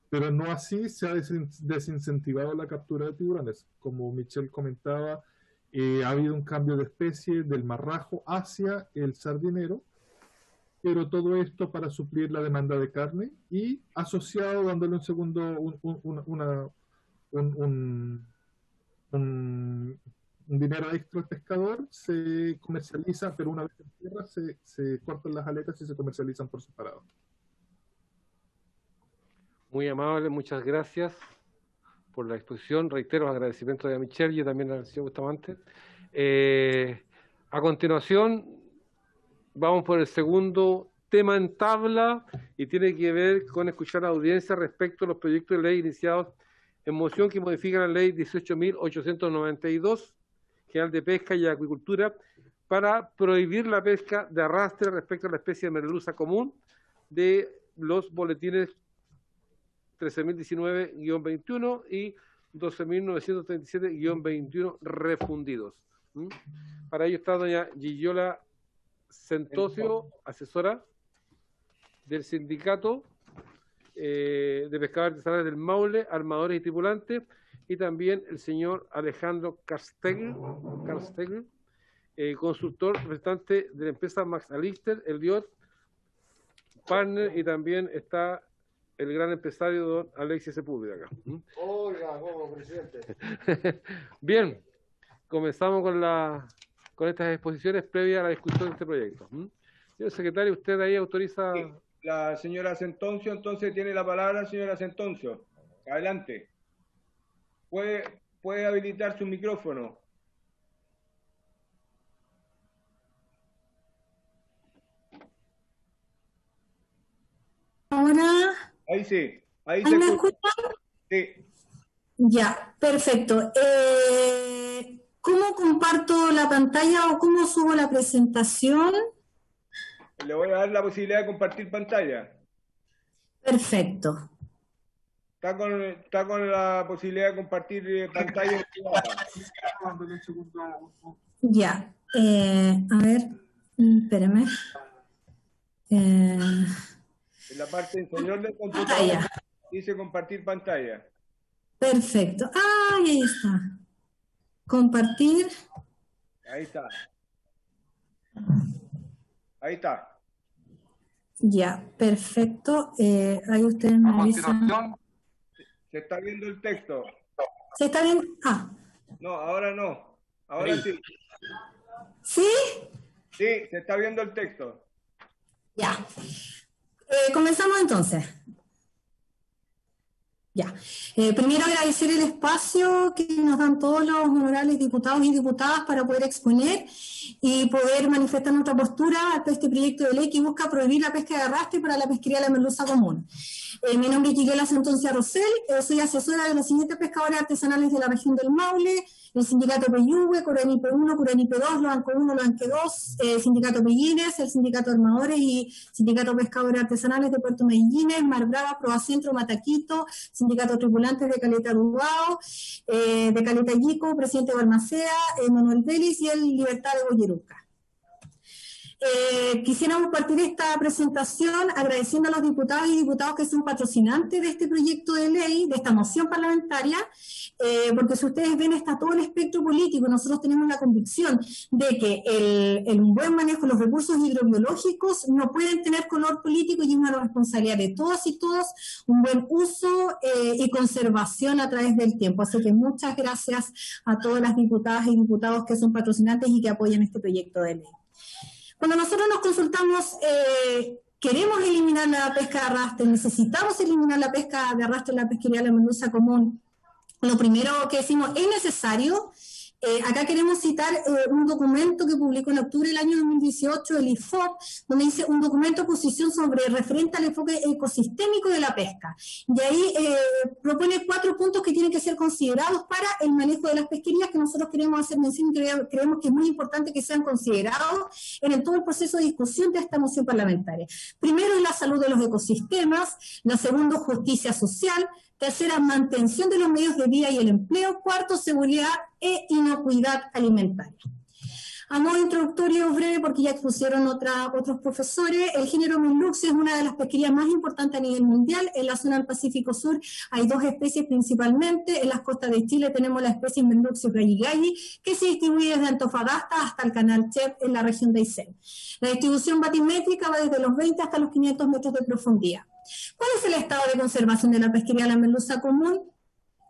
Pero no así se ha desincentivado la captura de tiburones. Como Michelle comentaba, ha habido un cambio de especie del marrajo hacia el sardinero, pero todo esto para suplir la demanda de carne y asociado dándole un dinero extra al pescador, se comercializa, pero una vez en tierra se cortan las aletas y se comercializan por separado. Muy amable, muchas gracias por la exposición. Reitero los agradecimientos de Michelle y también al señor Bustamante. A continuación, vamos por el segundo tema en tabla y tiene que ver con escuchar a la audiencia respecto a los proyectos de ley iniciados en moción que modifican la ley 18.892, General de Pesca y Acuicultura, para prohibir la pesca de arrastre respecto a la especie de merluza común de los boletines 13.019-21 y 12.937-21 refundidos. Para ello está doña Gillola Centocio, asesora del sindicato de pescadores artesanales del Maule, armadores y tripulantes, y también el señor Alejandro Castegl, consultor representante de la empresa Max Alister, el DIOT, partner, y también está el gran empresario don Alexis Sepúlveda acá. Oiga, presidente. Bien, comenzamos con estas exposiciones previas a la discusión de este proyecto. Señor secretario, ¿usted ahí autoriza? Sí, la señora Centoncio, entonces tiene la palabra, señora Centoncio. Adelante. Puede habilitar su micrófono. Ahora. Ahí sí. ¿Ahí me escuchan? Sí. Ya, perfecto. ¿Cómo comparto la pantalla o cómo subo la presentación? Le voy a dar la posibilidad de compartir pantalla. Perfecto. Está con la posibilidad de compartir pantalla. Ya. A ver, espérame. En la parte inferior del computador dice compartir pantalla. Perfecto. Ahí está. Compartir. Ahí está. Ahí está. Ya, perfecto. Ahí ustedes me avisan. Se está viendo el texto. ¿Se está viendo? No, ahora no. Ahora sí. ¿Sí? Sí, se está viendo el texto. Ya. Comenzamos entonces. Ya. Primero agradecer el espacio que nos dan todos los honorables diputados y diputadas para poder exponer y poder manifestar nuestra postura ante este proyecto de ley que busca prohibir la pesca de arrastre para la pesquería de la merluza común. Mi nombre es Gillola Centoncia Rosell, soy asesora de los siguientes pescadores artesanales de la región del Maule, el sindicato Peyúgue, Coranipe 1, Coranipe 2, Loanco 1, Loanque 2, sindicato Pellines, el sindicato Armadores y sindicato Pescadores Artesanales de Puerto Medellines, Mar Brava, Probacentro, Mataquito, sindicato Tripulantes de Caleta Dubao, de Caleta Yico, presidente de Balmaceda, Manuel Vélez y el Libertad de Boyeruca. Quisiéramos partir esta presentación agradeciendo a los diputados y diputados que son patrocinantes de este proyecto de ley, de esta moción parlamentaria, porque si ustedes ven está todo el espectro político. Nosotros tenemos la convicción de que el buen manejo de los recursos hidrobiológicos no pueden tener color político y es una responsabilidad de todas y todos un buen uso y conservación a través del tiempo. Así que muchas gracias a todas las diputadas y diputados que son patrocinantes y que apoyan este proyecto de ley. Cuando nosotros nos consultamos, queremos eliminar la pesca de arrastre, necesitamos eliminar la pesca de arrastre en la pesquería de la merluza común, lo primero que decimos es necesario. Acá queremos citar un documento que publicó en octubre del año 2018 el IFOP, donde dice un documento de posición referente al enfoque ecosistémico de la pesca. Y ahí propone 4 puntos que tienen que ser considerados para el manejo de las pesquerías, que nosotros queremos hacer mención y creemos que es muy importante que sean considerados en todo el proceso de discusión de esta moción parlamentaria. Primero es la salud de los ecosistemas, lo segundo, justicia social, tercera, mantención de los medios de vida y el empleo, cuarto, seguridad e inocuidad alimentaria. A modo introductorio breve, porque ya expusieron otros profesores, el género Merluxio es una de las pesquerías más importantes a nivel mundial. En la zona del Pacífico Sur hay 2 especies principalmente. En las costas de Chile tenemos la especie Merluxio galli, que se distribuye desde Antofagasta hasta el canal Chep en la región de Aysén. La distribución batimétrica va desde los 20 hasta los 500 metros de profundidad. ¿Cuál es el estado de conservación de la pesquería de la merluza común?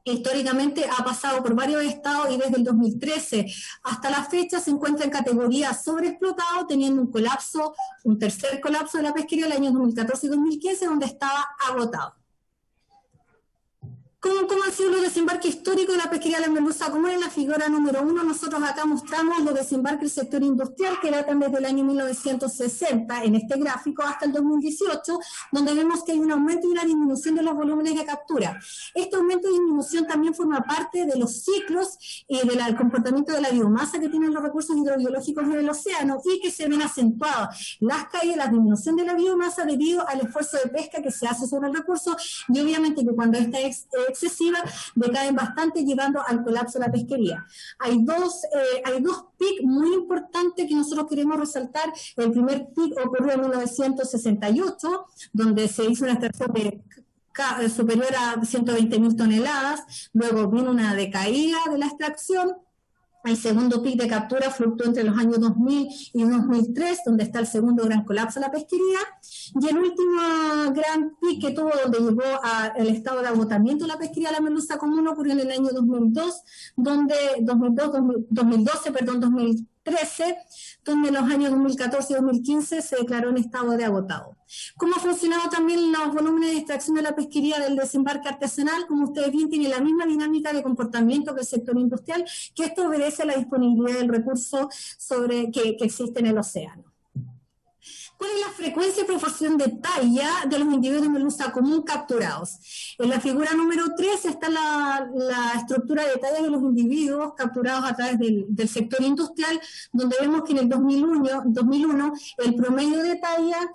históricamente ha pasado por varios estados y desde el 2013 hasta la fecha se encuentra en categoría sobreexplotado, teniendo un tercer colapso de la pesquería en el año 2014 y 2015, donde estaba agotado. ¿Cómo han sido los desembarques históricos de la pesquería de la merluza común? En la figura número 1, nosotros acá mostramos los desembarques del sector industrial que datan desde el año 1960 en este gráfico hasta el 2018, donde vemos que hay un aumento y una disminución de los volúmenes de captura. Este aumento y disminución también forma parte de los ciclos y del comportamiento de la biomasa que tienen los recursos hidrobiológicos en el océano y que se ven acentuados las caídas, la disminución de la biomasa debido al esfuerzo de pesca que se hace sobre el recurso y obviamente que cuando esta es excesiva, decaen bastante llevando al colapso de la pesquería. Hay dos pics muy importantes que nosotros queremos resaltar. El primer pic ocurrió en 1968, donde se hizo una extracción superior a 120.000 toneladas, luego vino una decaída de la extracción. El segundo pic de captura fluctuó entre los años 2000 y 2003, donde está el segundo gran colapso de la pesquería. Y el último gran pic que tuvo, donde llegó al estado de agotamiento de la pesquería de la merluza común, ocurrió en el año 2012, donde en los años 2014 y 2015 se declaró en estado de agotado. ¿Cómo ha funcionado también los volúmenes de extracción de la pesquería del desembarque artesanal? Como ustedes ven, tiene la misma dinámica de comportamiento que el sector industrial, que esto obedece a la disponibilidad del recurso que existe en el océano. ¿Cuál es la frecuencia y proporción de talla de los individuos de merluza común capturados? En la figura número 3 está la estructura de talla de los individuos capturados a través del sector industrial, donde vemos que en el 2001 el promedio de talla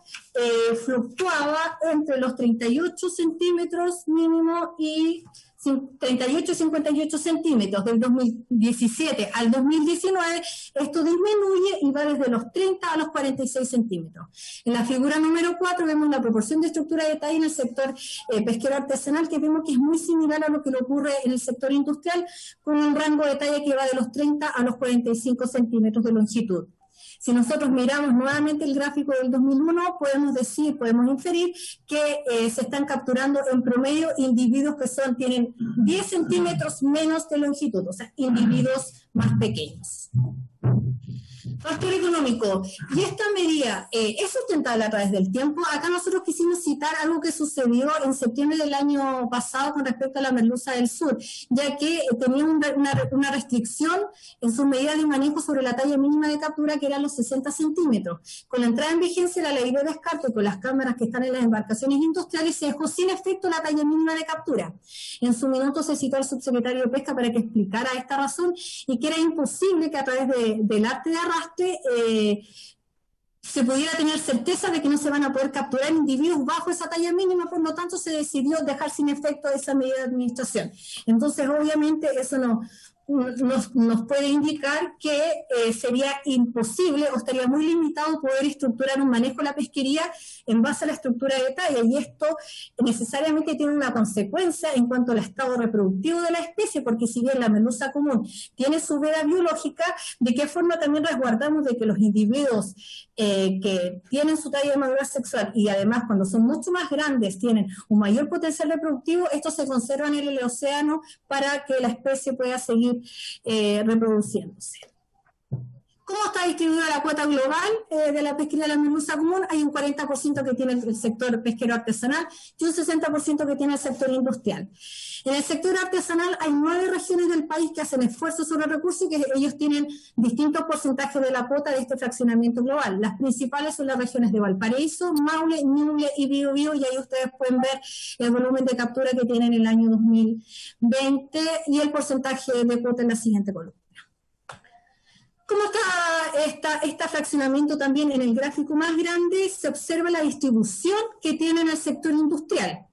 fluctuaba entre los 38 centímetros mínimo y 38 y 58 centímetros. Del 2017 al 2019 esto disminuye y va desde los 30 a los 46 centímetros. En la figura número 4 vemos la proporción de estructura de talla en el sector pesquero artesanal, que vemos que es muy similar a lo que le ocurre en el sector industrial, con un rango de talla que va de los 30 a los 45 centímetros de longitud. Si nosotros miramos nuevamente el gráfico del 2001, podemos inferir que se están capturando en promedio individuos que tienen 10 centímetros menos de longitud, o sea, individuos más pequeños. Factor económico. Y esta medida es sustentable a través del tiempo. Acá nosotros quisimos citar algo que sucedió en septiembre del año pasado con respecto a la merluza del sur, ya que tenía una restricción en sus medidas de manejo sobre la talla mínima de captura, que eran los 60 centímetros. Con la entrada en vigencia de la ley de descarte, con las cámaras que están en las embarcaciones industriales, se dejó sin efecto la talla mínima de captura. En su minuto se citó al subsecretario de Pesca para que explicara esta razón y que era imposible que a través del arte de arrastre se pudiera tener certeza de que no se van a poder capturar individuos bajo esa talla mínima, por lo tanto se decidió dejar sin efecto esa medida de administración. Entonces, obviamente, eso nos puede indicar que sería imposible o estaría muy limitado poder estructurar un manejo de la pesquería en base a la estructura de talla, y esto necesariamente tiene una consecuencia en cuanto al estado reproductivo de la especie, porque si bien la merluza común tiene su vida biológica, ¿de qué forma también resguardamos de que los individuos que tienen su talla de madurez sexual y además cuando son mucho más grandes tienen un mayor potencial reproductivo, estos se conservan en el océano para que la especie pueda seguir reproduciéndose? ¿Cómo está distribuida la cuota global de la pesquería de la merluza común? Hay un 40% que tiene el sector pesquero artesanal y un 60% que tiene el sector industrial. En el sector artesanal hay 9 regiones del país que hacen esfuerzos sobre el recurso y que ellos tienen distintos porcentajes de la cuota de este fraccionamiento global. Las principales son las regiones de Valparaíso, Maule, Ñuble y Biobío, y ahí ustedes pueden ver el volumen de captura que tienen en el año 2020 y el porcentaje de cuota en la siguiente columna. ¿Cómo está este fraccionamiento también en el gráfico más grande? Se observa la distribución que tiene en el sector industrial.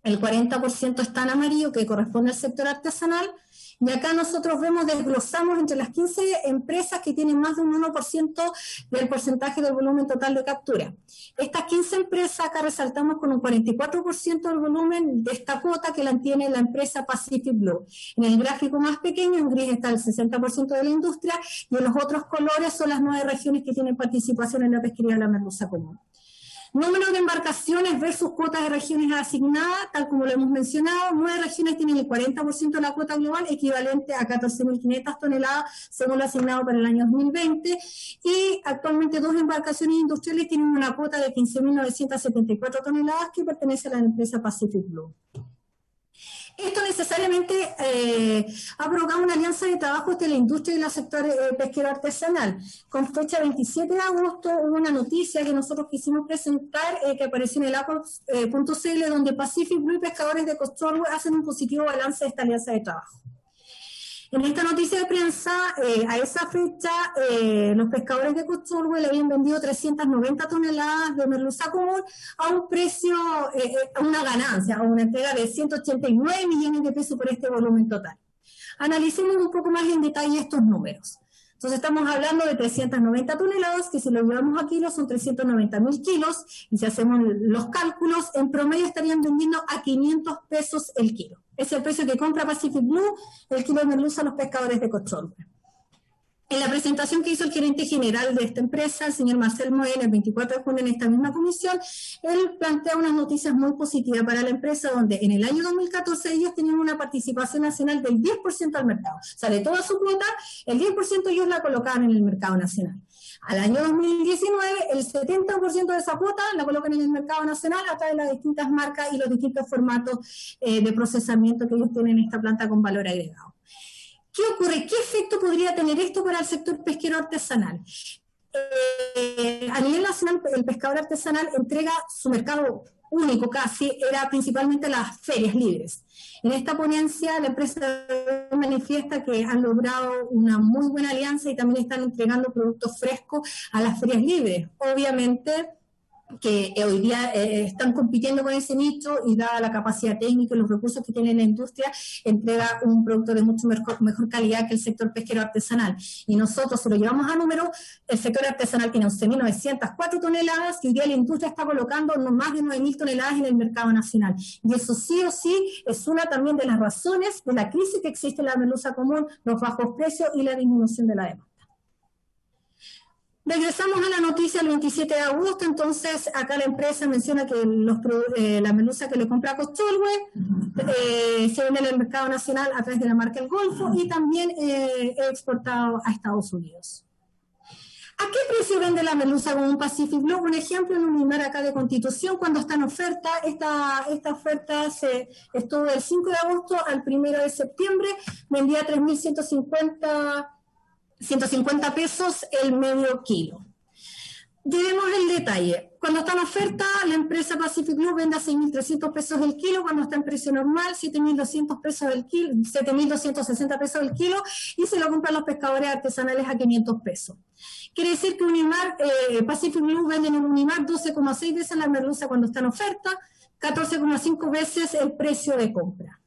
El 40% está en amarillo, que corresponde al sector artesanal, y acá nosotros desglosamos entre las 15 empresas que tienen más de un 1% del porcentaje del volumen total de captura. Estas 15 empresas acá resaltamos con un 44% del volumen de esta cuota que la tiene la empresa Pacific Blue. En el gráfico más pequeño, en gris, está el 60% de la industria, y en los otros colores son las 9 regiones que tienen participación en la pesquería de la merluza común. Número de embarcaciones versus cuotas de regiones asignadas, tal como lo hemos mencionado, 9 regiones tienen el 40% de la cuota global, equivalente a 14.500 toneladas, según lo asignado para el año 2020, y actualmente 2 embarcaciones industriales tienen una cuota de 15.974 toneladas que pertenece a la empresa Pacific Blue. Esto necesariamente ha provocado una alianza de trabajo entre la industria y el sector pesquero artesanal. Con fecha 27 de agosto hubo una noticia que nosotros quisimos presentar que apareció en el APOX.cl, donde Pacific Blue y pescadores de Costrolwe hacen un positivo balance de esta alianza de trabajo. En esta noticia de prensa, a esa fecha, los pescadores de Costrolwe le habían vendido 390 toneladas de merluza común a un precio, a una ganancia, a una entrega de 189 millones de pesos por este volumen total. Analicemos un poco más en detalle estos números. Entonces estamos hablando de 390 toneladas, que si lo llevamos a kilos son 390.000 kilos, y si hacemos los cálculos, en promedio estarían vendiendo a 500 pesos el kilo. Es el precio que compra Pacific Blue el kilo de merluza a los pescadores de Costrolwe. En la presentación que hizo el gerente general de esta empresa, el señor Marcel Moen, el 24 de junio en esta misma comisión, él plantea unas noticias muy positivas para la empresa, donde en el año 2014 ellos tenían una participación nacional del 10% al mercado. O sea, de toda su cuota, el 10% ellos la colocaban en el mercado nacional. Al año 2019, el 70% de esa cuota la colocan en el mercado nacional a través de las distintas marcas y los distintos formatos de procesamiento que ellos tienen en esta planta con valor agregado. ¿Qué ocurre? ¿Qué efecto podría tener esto para el sector pesquero artesanal? A nivel nacional, el pescador artesanal entrega su mercado único casi, era principalmente las ferias libres. En esta ponencia, la empresa manifiesta que han logrado una muy buena alianza y también están entregando productos frescos a las ferias libres. Obviamente, que hoy día están compitiendo con ese nicho y dada la capacidad técnica y los recursos que tiene la industria, entrega un producto de mucho mejor calidad que el sector pesquero artesanal. Y nosotros, si lo llevamos a número, el sector artesanal tiene 11.904 toneladas y hoy día la industria está colocando más de 9.000 toneladas en el mercado nacional. Y eso sí o sí es una también de las razones de la crisis que existe en la merluza común, los bajos precios y la disminución de la demanda. Regresamos a la noticia el 27 de agosto, entonces acá la empresa menciona que la merluza que le compra a Costrolwe se vende en el mercado nacional a través de la marca El Golfo y también exportado a Estados Unidos. ¿A qué precio vende la merluza con un Pacific Blue? Un ejemplo en un Unimar acá de Constitución, cuando está en oferta, esta oferta estuvo del 5 de agosto al 1 de septiembre, vendía 3.150 pesos el medio kilo. Llevemos el detalle. Cuando está en oferta, la empresa Pacific Blue vende a 6.300 pesos el kilo, cuando está en precio normal, 7.200 pesos el kilo, 7.260 pesos el kilo, y se lo compran los pescadores artesanales a 500 pesos. Quiere decir que Unimar, Pacific Blue vende en un Unimar 12,6 veces la merluza cuando está en oferta, 14,5 veces el precio de compra.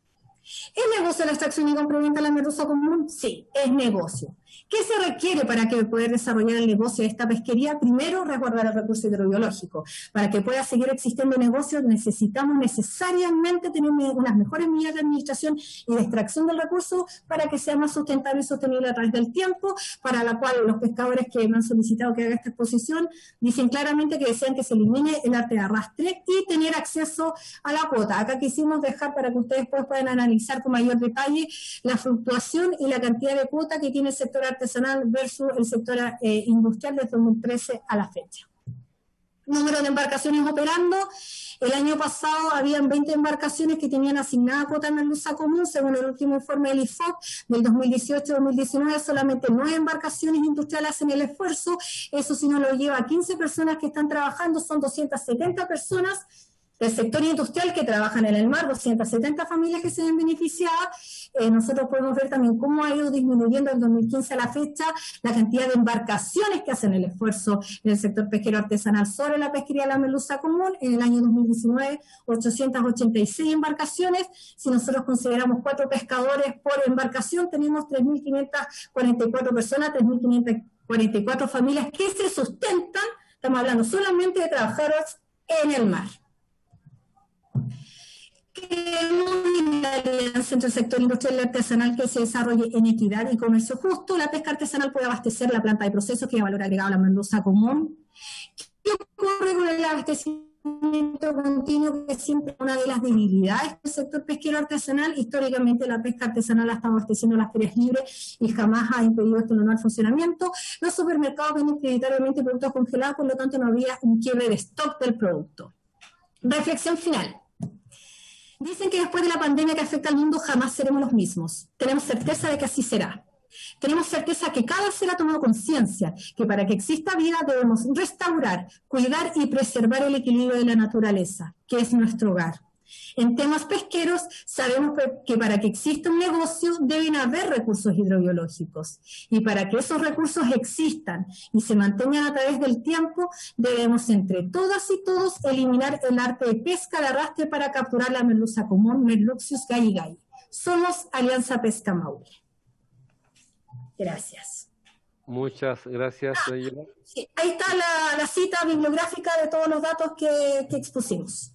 ¿Es negocio la extracción y compra-venta de la merluza común? Sí, es negocio. ¿Qué se requiere para que poder desarrollar el negocio de esta pesquería? Primero, resguardar el recurso hidrobiológico. Para que pueda seguir existiendo el negocio, necesitamos necesariamente tener unas mejores medidas de administración y de extracción del recurso para que sea más sustentable y sostenible a través del tiempo, para la cual los pescadores que me han solicitado que haga esta exposición dicen claramente que desean que se elimine el arte de arrastre y tener acceso a la cuota. Acá quisimos dejar para que ustedes puedan analizar con mayor detalle la fluctuación y la cantidad de cuota que tiene el sector artesanal versus el sector industrial desde 2013 a la fecha. Número de embarcaciones operando. El año pasado habían 20 embarcaciones que tenían asignada cuota de merluza común, según el último informe del IFOP del 2018-2019, solamente 9 embarcaciones industriales hacen el esfuerzo. Eso si no lo lleva a 15 personas que están trabajando, son 270 personas del sector industrial que trabajan en el mar, 270 familias que se ven beneficiadas. Nosotros podemos ver también cómo ha ido disminuyendo del 2015 a la fecha la cantidad de embarcaciones que hacen el esfuerzo en el sector pesquero artesanal sobre la pesquería de la merluza común. En el año 2019, 886 embarcaciones. Si nosotros consideramos 4 pescadores por embarcación, tenemos 3.544 personas, 3.544 familias que se sustentan, estamos hablando solamente de trabajadores en el mar. Queremos una alianza entre el sector industrial y artesanal que se desarrolle en equidad y comercio justo. La pesca artesanal puede abastecer la planta de procesos que da valor agregado a la merluza común. ¿Qué ocurre con el abastecimiento continuo, que es siempre una de las debilidades del sector pesquero artesanal. Históricamente la pesca artesanal ha estado abasteciendo las ferias libres y jamás ha impedido este normal funcionamiento. Los supermercados venden prioritariamente productos congelados, por lo tanto no había un quiebre de stock del producto. Reflexión final. Dicen que después de la pandemia que afecta al mundo jamás seremos los mismos. Tenemos certeza de que así será. Tenemos certeza que cada ser ha tomado conciencia que para que exista vida debemos restaurar, cuidar y preservar el equilibrio de la naturaleza, que es nuestro hogar. En temas pesqueros sabemos que para que exista un negocio deben haber recursos hidrobiológicos, y para que esos recursos existan y se mantengan a través del tiempo debemos entre todas y todos eliminar el arte de pesca de arrastre para capturar la merluza común, Merluccius galli. Somos Alianza Pesca Maule. Gracias. Muchas gracias, señora. Sí, ahí está la cita bibliográfica de todos los datos que expusimos.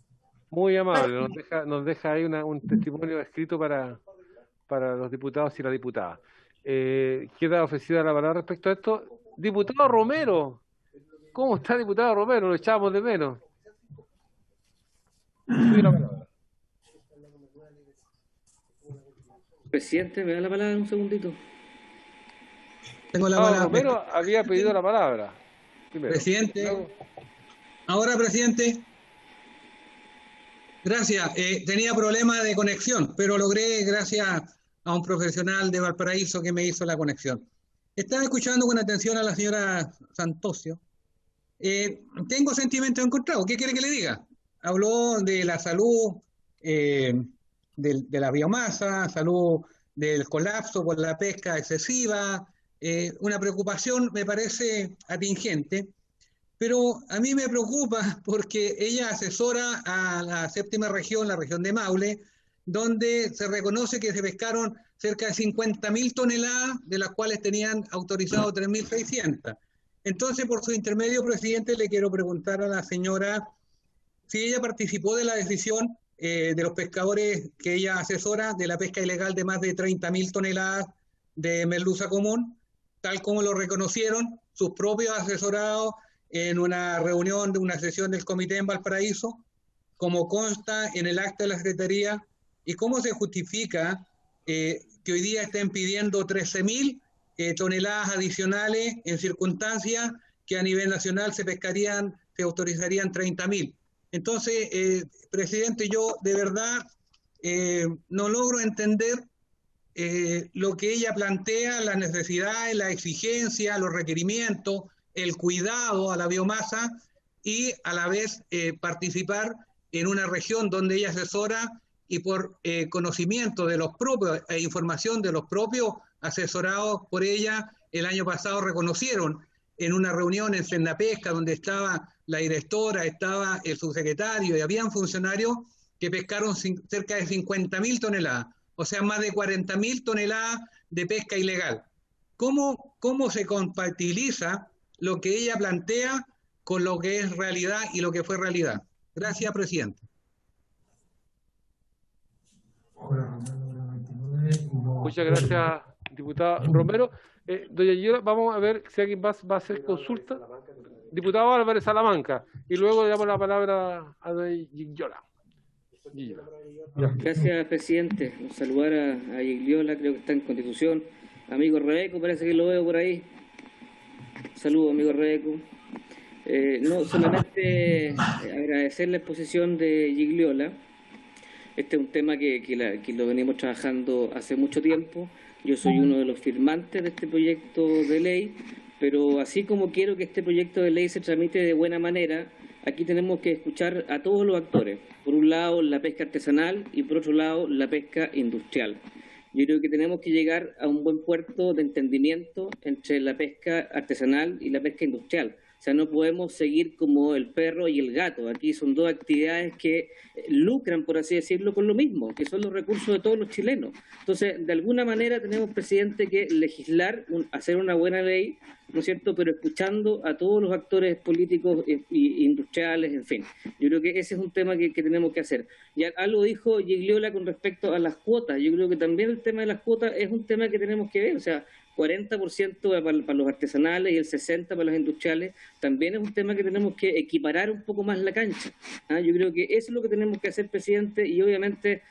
Muy amable, nos deja ahí un testimonio escrito para los diputados y la diputada. Queda ofrecida la palabra respecto a esto. Diputado Romero, ¿cómo está, diputado Romero? Lo echábamos de menos. Presidente, ¿me da la palabra un segundito? Tengo la palabra. Romero había pedido la palabra. Primero. Presidente. Ahora, presidente. Gracias. Tenía problemas de conexión, pero logré gracias a un profesional de Valparaíso que me hizo la conexión. Estaba escuchando con atención a la señora Santosio. Tengo sentimientos encontrados. ¿Qué quiere que le diga? Habló de la salud de la biomasa, salud del colapso por la pesca excesiva. Una preocupación me parece atingente, pero a mí me preocupa porque ella asesora a la séptima región, la región de Maule, donde se reconoce que se pescaron cerca de 50.000 toneladas, de las cuales tenían autorizado 3.600. Entonces, por su intermedio, presidente, le quiero preguntar a la señora si ella participó de la decisión de los pescadores que ella asesora de la pesca ilegal de más de 30.000 toneladas de merluza común, tal como lo reconocieron sus propios asesorados en una reunión de una sesión del comité en Valparaíso, como consta en el acta de la Secretaría, y cómo se justifica que hoy día estén pidiendo 13.000 toneladas adicionales en circunstancias que a nivel nacional se autorizarían 30.000. Entonces, presidente, yo de verdad no logro entender lo que ella plantea, las necesidades, la exigencia, los requerimientos, el cuidado a la biomasa y a la vez participar en una región donde ella asesora y por conocimiento de los propios e información de los propios asesorados por ella, el año pasado reconocieron en una reunión en Sendapesca donde estaba la directora, estaba el subsecretario y habían funcionarios que pescaron cerca de 50.000 toneladas. O sea, más de 40.000 toneladas de pesca ilegal. ¿Cómo se compatibiliza lo que ella plantea con lo que es realidad y lo que fue realidad? Gracias, presidente. Muchas gracias, diputado Romero. Doña Gillola, vamos a ver si alguien más va a hacer consulta. Diputado Álvarez Salamanca. Y luego le damos la palabra a doña Gillola. Gracias, presidente. Saludar a Gigliola, creo que está en Constitución. Amigo Rebeco, parece que lo veo por ahí. Saludos, amigo Rebeco. No, solamente agradecer la exposición de Gigliola. Este es un tema que lo venimos trabajando hace mucho tiempo. Yo soy uno de los firmantes de este proyecto de ley, pero así como quiero que este proyecto de ley se tramite de buena manera, aquí tenemos que escuchar a todos los actores. Por un lado, la pesca artesanal y por otro lado, la pesca industrial. Yo creo que tenemos que llegar a un buen puerto de entendimiento entre la pesca artesanal y la pesca industrial. O sea, no podemos seguir como el perro y el gato. Aquí son dos actividades que lucran, por así decirlo, con lo mismo, que son los recursos de todos los chilenos. Entonces, de alguna manera tenemos, presidente, que legislar, hacer una buena ley, ¿no es cierto?, pero escuchando a todos los actores políticos e industriales, en fin. Yo creo que ese es un tema que tenemos que hacer. Ya algo dijo Gigliola con respecto a las cuotas. Yo creo que también el tema de las cuotas es un tema que tenemos que ver. O sea, 40% para los artesanales y el 60% para los industriales, también es un tema que tenemos que equiparar un poco más la cancha. Yo creo que eso es lo que tenemos que hacer, presidente, y obviamente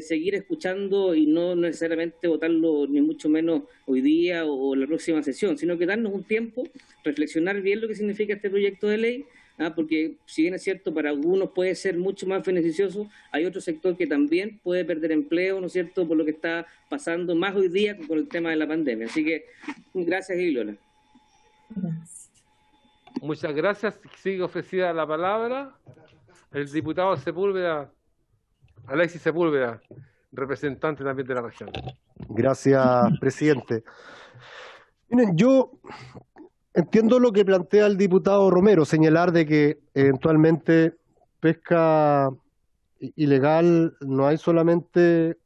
seguir escuchando y no necesariamente votarlo ni mucho menos hoy día o la próxima sesión, sino que darnos un tiempo, reflexionar bien lo que significa este proyecto de ley, porque si bien es cierto, para algunos puede ser mucho más beneficioso, hay otro sector que también puede perder empleo, ¿no es cierto?, por lo que está pasando más hoy día con el tema de la pandemia. Así que, gracias, Ilola. Muchas gracias. Sigue ofrecida la palabra el diputado Sepúlveda, Alexis Sepúlveda, representante también de la región. Gracias, presidente. Miren, yo entiendo lo que plantea el diputado Romero, señalar de que eventualmente pesca ilegal no hay solamente,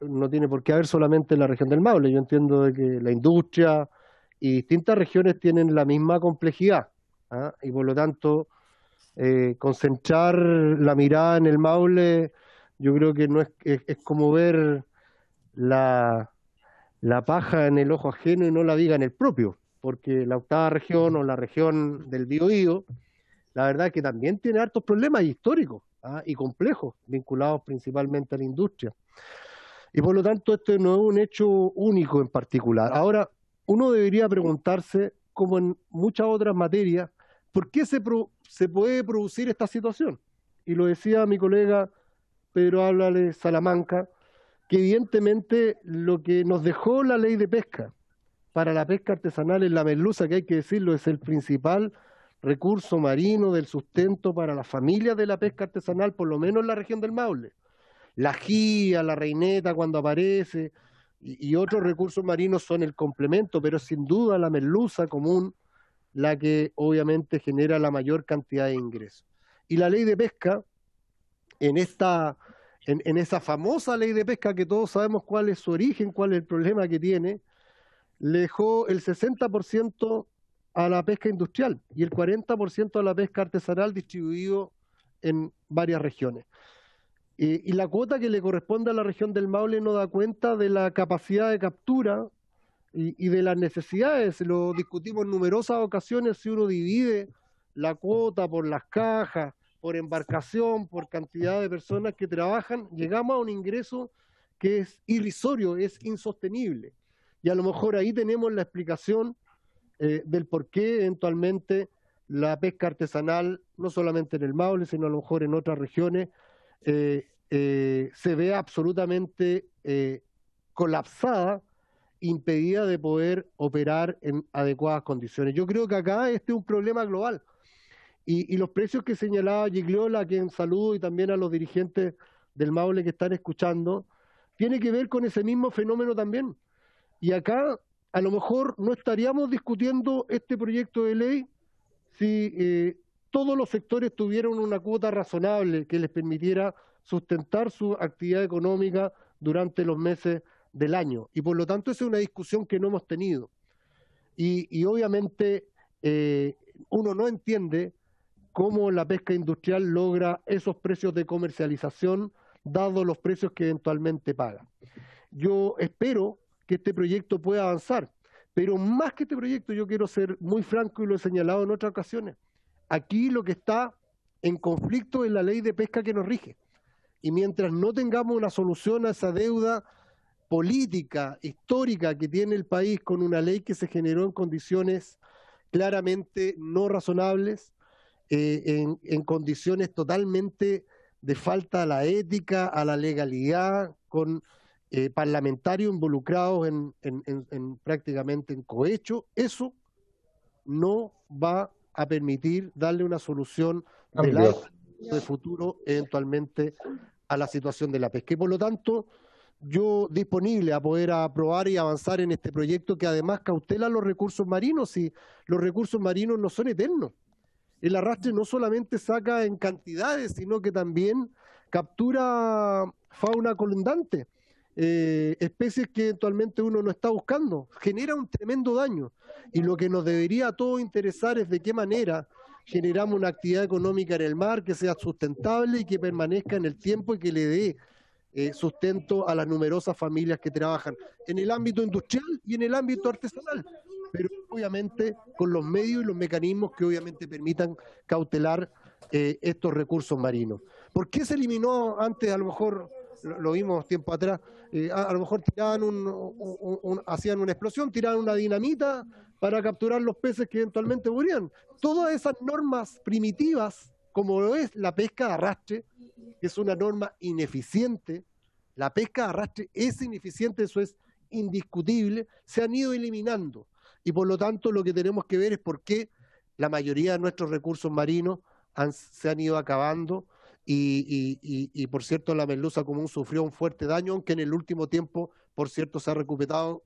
no tiene por qué haber solamente en la región del Maule. Yo entiendo de que la industria y distintas regiones tienen la misma complejidad, y por lo tanto concentrar la mirada en el Maule, yo creo que no es como ver la paja en el ojo ajeno y no la viga en el propio, porque la octava región o la región del Biobío, la verdad es que también tiene hartos problemas históricos y complejos, vinculados principalmente a la industria. Y por lo tanto, esto no es un hecho único en particular. Ahora, uno debería preguntarse, como en muchas otras materias, ¿por qué se puede producir esta situación? Y lo decía mi colega Pedro Álvarez Salamanca, que evidentemente lo que nos dejó la ley de pesca para la pesca artesanal en la merluza, que hay que decirlo, es el principal recurso marino del sustento para las familias de la pesca artesanal, por lo menos en la región del Maule. La jía, la reineta cuando aparece, y otros recursos marinos son el complemento, pero sin duda la merluza común la que obviamente genera la mayor cantidad de ingresos. Y la ley de pesca, en esa famosa ley de pesca que todos sabemos cuál es su origen, cuál es el problema que tiene, le dejó el 60% a la pesca industrial y el 40% a la pesca artesanal, distribuido en varias regiones. Y la cuota que le corresponde a la región del Maule no da cuenta de la capacidad de captura y de las necesidades. Lo discutimos en numerosas ocasiones. Si uno divide la cuota por las cajas, por embarcación, por cantidad de personas que trabajan, llegamos a un ingreso que es irrisorio, es insostenible. Y a lo mejor ahí tenemos la explicación del por qué eventualmente la pesca artesanal, no solamente en el Maule, sino a lo mejor en otras regiones, se ve absolutamente colapsada, impedida de poder operar en adecuadas condiciones. Yo creo que acá este es un problema global. Y los precios que señalaba Gigliola, a quien saludo, y también a los dirigentes del Maule que están escuchando, tiene que ver con ese mismo fenómeno también. Y acá a lo mejor no estaríamos discutiendo este proyecto de ley si todos los sectores tuvieran una cuota razonable que les permitiera sustentar su actividad económica durante los meses del año. Y por lo tanto esa es una discusión que no hemos tenido. Y obviamente uno no entiende cómo la pesca industrial logra esos precios de comercialización, dados los precios que eventualmente paga. Yo espero que este proyecto pueda avanzar, pero más que este proyecto, yo quiero ser muy franco y lo he señalado en otras ocasiones. Aquí lo que está en conflicto es la ley de pesca que nos rige. Y mientras no tengamos una solución a esa deuda política, histórica que tiene el país con una ley que se generó en condiciones claramente no razonables, en condiciones totalmente de falta a la ética, a la legalidad, con parlamentarios involucrados en prácticamente en cohecho, eso no va a permitir darle una solución de futuro eventualmente a la situación de la pesca. Y por lo tanto, yo disponible a poder aprobar y avanzar en este proyecto que además cautela los recursos marinos, y los recursos marinos no son eternos. El arrastre no solamente saca en cantidades, sino que también captura fauna colundante, especies que eventualmente uno no está buscando, genera un tremendo daño. Y lo que nos debería a todos interesar es de qué manera generamos una actividad económica en el mar que sea sustentable y que permanezca en el tiempo y que le dé sustento a las numerosas familias que trabajan en el ámbito industrial y en el ámbito artesanal, pero obviamente con los medios y los mecanismos que obviamente permitan cautelar estos recursos marinos. ¿Por qué se eliminó antes? A lo mejor lo vimos tiempo atrás, a lo mejor tiraban hacían una explosión, tiraban una dinamita para capturar los peces que eventualmente morían. Todas esas normas primitivas, como lo es la pesca de arrastre, que es una norma ineficiente, la pesca de arrastre es ineficiente, eso es indiscutible, se han ido eliminando. Y por lo tanto lo que tenemos que ver es por qué la mayoría de nuestros recursos marinos se han ido acabando y por cierto la merluza común sufrió un fuerte daño, aunque en el último tiempo, por cierto, se ha recuperado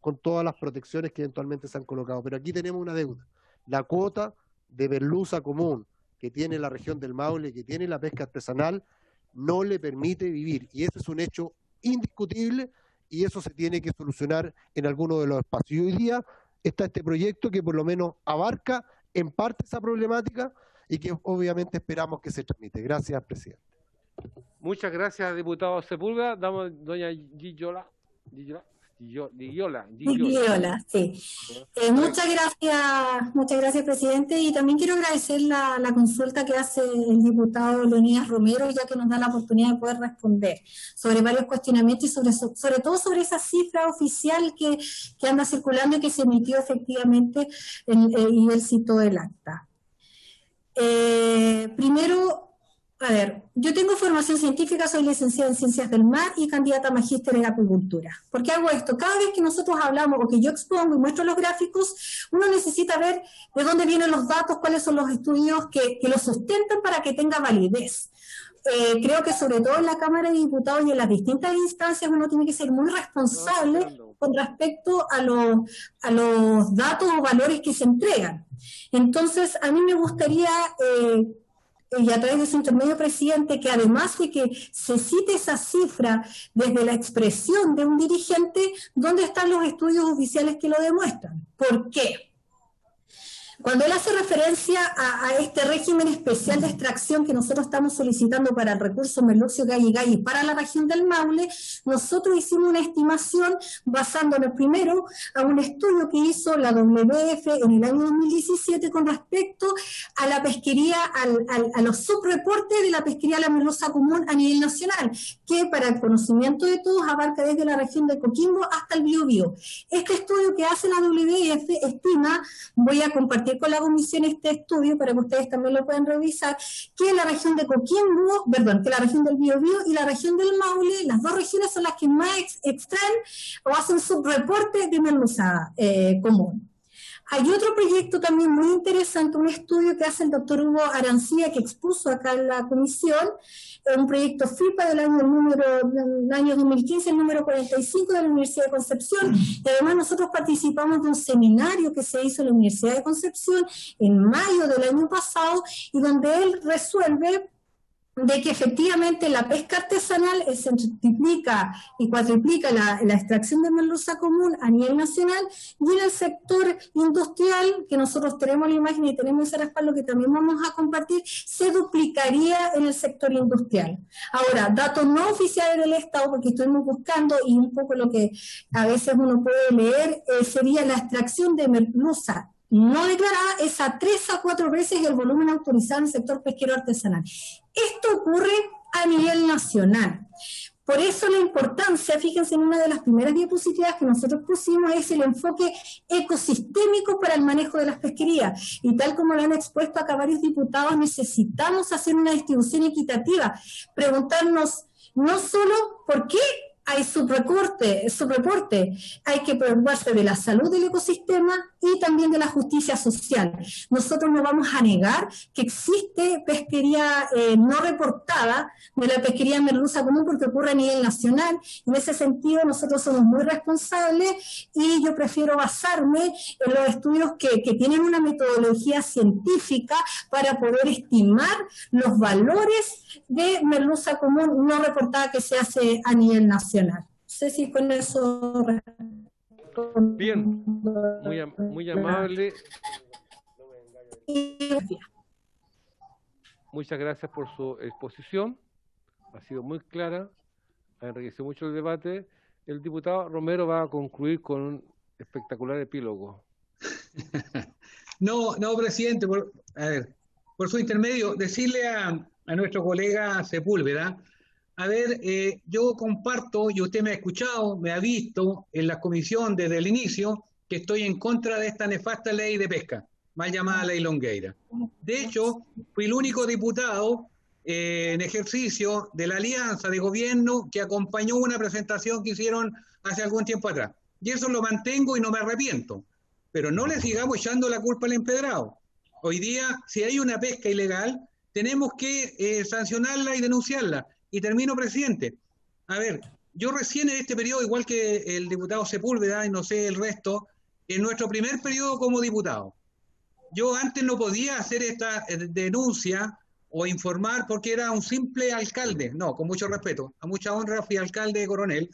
con todas las protecciones que eventualmente se han colocado. Pero aquí tenemos una deuda. La cuota de merluza común que tiene la región del Maule, que tiene la pesca artesanal, no le permite vivir. Y ese es un hecho indiscutible y eso se tiene que solucionar en alguno de los espacios. Y hoy día está este proyecto que por lo menos abarca en parte esa problemática y que obviamente esperamos que se tramite. Gracias, presidente. Muchas gracias, diputado Sepúlveda. Damos doña Gillola, sí. Muchas gracias, presidente. Y también quiero agradecer la consulta que hace el diputado Leonidas Romero, ya que nos da la oportunidad de poder responder sobre varios cuestionamientos y sobre todo sobre esa cifra oficial que anda circulando y que se emitió efectivamente y él citó el acta. Primero, a ver, yo tengo formación científica, soy licenciada en Ciencias del Mar y candidata a magíster en Acuicultura. ¿Por qué hago esto? Cada vez que nosotros hablamos o que yo expongo y muestro los gráficos, uno necesita ver de dónde vienen los datos, cuáles son los estudios que los sustentan para que tenga validez. Creo que sobre todo en la Cámara de Diputados y en las distintas instancias uno tiene que ser muy responsable con respecto a los datos o valores que se entregan. Entonces, a mí me gustaría... y a través de su intermedio, presidente, que además de que se cite esa cifra desde la expresión de un dirigente, ¿dónde están los estudios oficiales que lo demuestran? ¿Por qué? Cuando él hace referencia a este régimen especial de extracción que nosotros estamos solicitando para el recurso Merlucio Galli para la región del Maule, nosotros hicimos una estimación basándonos primero a un estudio que hizo la WWF en el año 2017 con respecto a la pesquería, a los subreportes de la pesquería de la merluza común a nivel nacional, que para el conocimiento de todos abarca desde la región de Coquimbo hasta el Biobío. Este estudio que hace la WWF estima, voy a compartir con la comisión este estudio para que ustedes también lo puedan revisar, que la región de Coquimbo, que la región del Biobío y la región del Maule, las dos regiones son las que más extraen o hacen subreporte de merluza común. Hay otro proyecto también muy interesante, un estudio que hace el doctor Hugo Arancía, que expuso acá en la comisión, un proyecto FIPA del año 2015, el número 45 de la Universidad de Concepción, y además nosotros participamos de un seminario que se hizo en la Universidad de Concepción en mayo del año pasado, y donde él resuelve de que efectivamente la pesca artesanal se triplica y cuatriplica la extracción de merluza común a nivel nacional, y en el sector industrial, que nosotros tenemos la imagen y tenemos ese respaldo que también vamos a compartir, se duplicaría en el sector industrial. Ahora, datos no oficiales del Estado, porque estuvimos buscando, y un poco lo que a veces uno puede leer, sería la extracción de merluza no declarada es a 3 a 4 veces el volumen autorizado en el sector pesquero artesanal. Esto ocurre a nivel nacional. Por eso la importancia, fíjense en una de las primeras diapositivas que nosotros pusimos, es el enfoque ecosistémico para el manejo de las pesquerías. Y tal como lo han expuesto acá varios diputados, necesitamos hacer una distribución equitativa, preguntarnos no solo por qué hay subreporte, hay que preocuparse de la salud del ecosistema y también de la justicia social. Nosotros no vamos a negar que existe pesquería no reportada de la pesquería merluza común porque ocurre a nivel nacional. En ese sentido nosotros somos muy responsables y yo prefiero basarme en los estudios que tienen una metodología científica para poder estimar los valores de merluza común no reportada que se hace a nivel nacional. No sé si con eso... Bien, muy amable. Muchas gracias por su exposición. ha sido muy clara, ha enriquecido mucho el debate. El diputado Romero va a concluir con un espectacular epílogo. No, presidente, por su intermedio, decirle a nuestro colega Sepúlveda, a ver, yo comparto, y usted me ha escuchado, me ha visto en la comisión desde el inicio, que estoy en contra de esta nefasta ley de pesca, mal llamada ley Longueira. De hecho, fui el único diputado en ejercicio de la alianza de gobierno que acompañó una presentación que hicieron hace algún tiempo atrás. Y eso lo mantengo y no me arrepiento. Pero no le sigamos echando la culpa al empedrado. Hoy día, si hay una pesca ilegal, tenemos que sancionarla y denunciarla. Y termino, presidente. A ver, yo recién en este periodo, igual que el diputado Sepúlveda y no sé el resto, en nuestro primer periodo como diputado, yo antes no podía hacer esta denuncia o informar porque era un simple alcalde. No, con mucho respeto, a mucha honra fui alcalde de Coronel,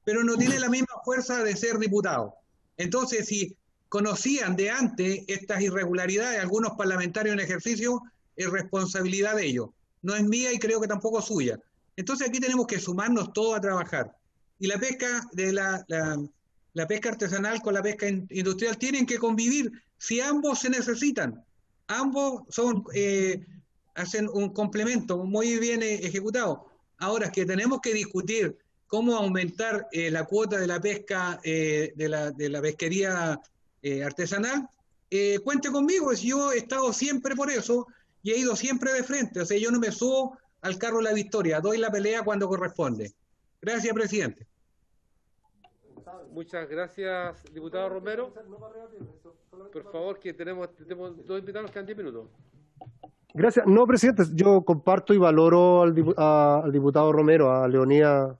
pero no tiene la misma fuerza de ser diputado. Entonces, si conocían de antes estas irregularidades algunos parlamentarios en ejercicio, es responsabilidad de ellos. No es mía y creo que tampoco suya. Entonces aquí tenemos que sumarnos todos a trabajar. Y la pesca de la pesca artesanal con la pesca industrial tienen que convivir si ambos se necesitan. Ambos son hacen un complemento muy bien ejecutado. Ahora es que tenemos que discutir cómo aumentar la cuota de la pesca, de la pesquería artesanal. Cuente conmigo, yo he estado siempre por eso y he ido siempre de frente. O sea, yo no me subo al carro de la victoria, doy la pelea cuando corresponde. Gracias, presidente. Muchas gracias, diputado Romero. Por favor, que tenemos dos invitados, quedan 10 minutos. Gracias. No, presidente, yo comparto y valoro al diputado Romero, a Leonía,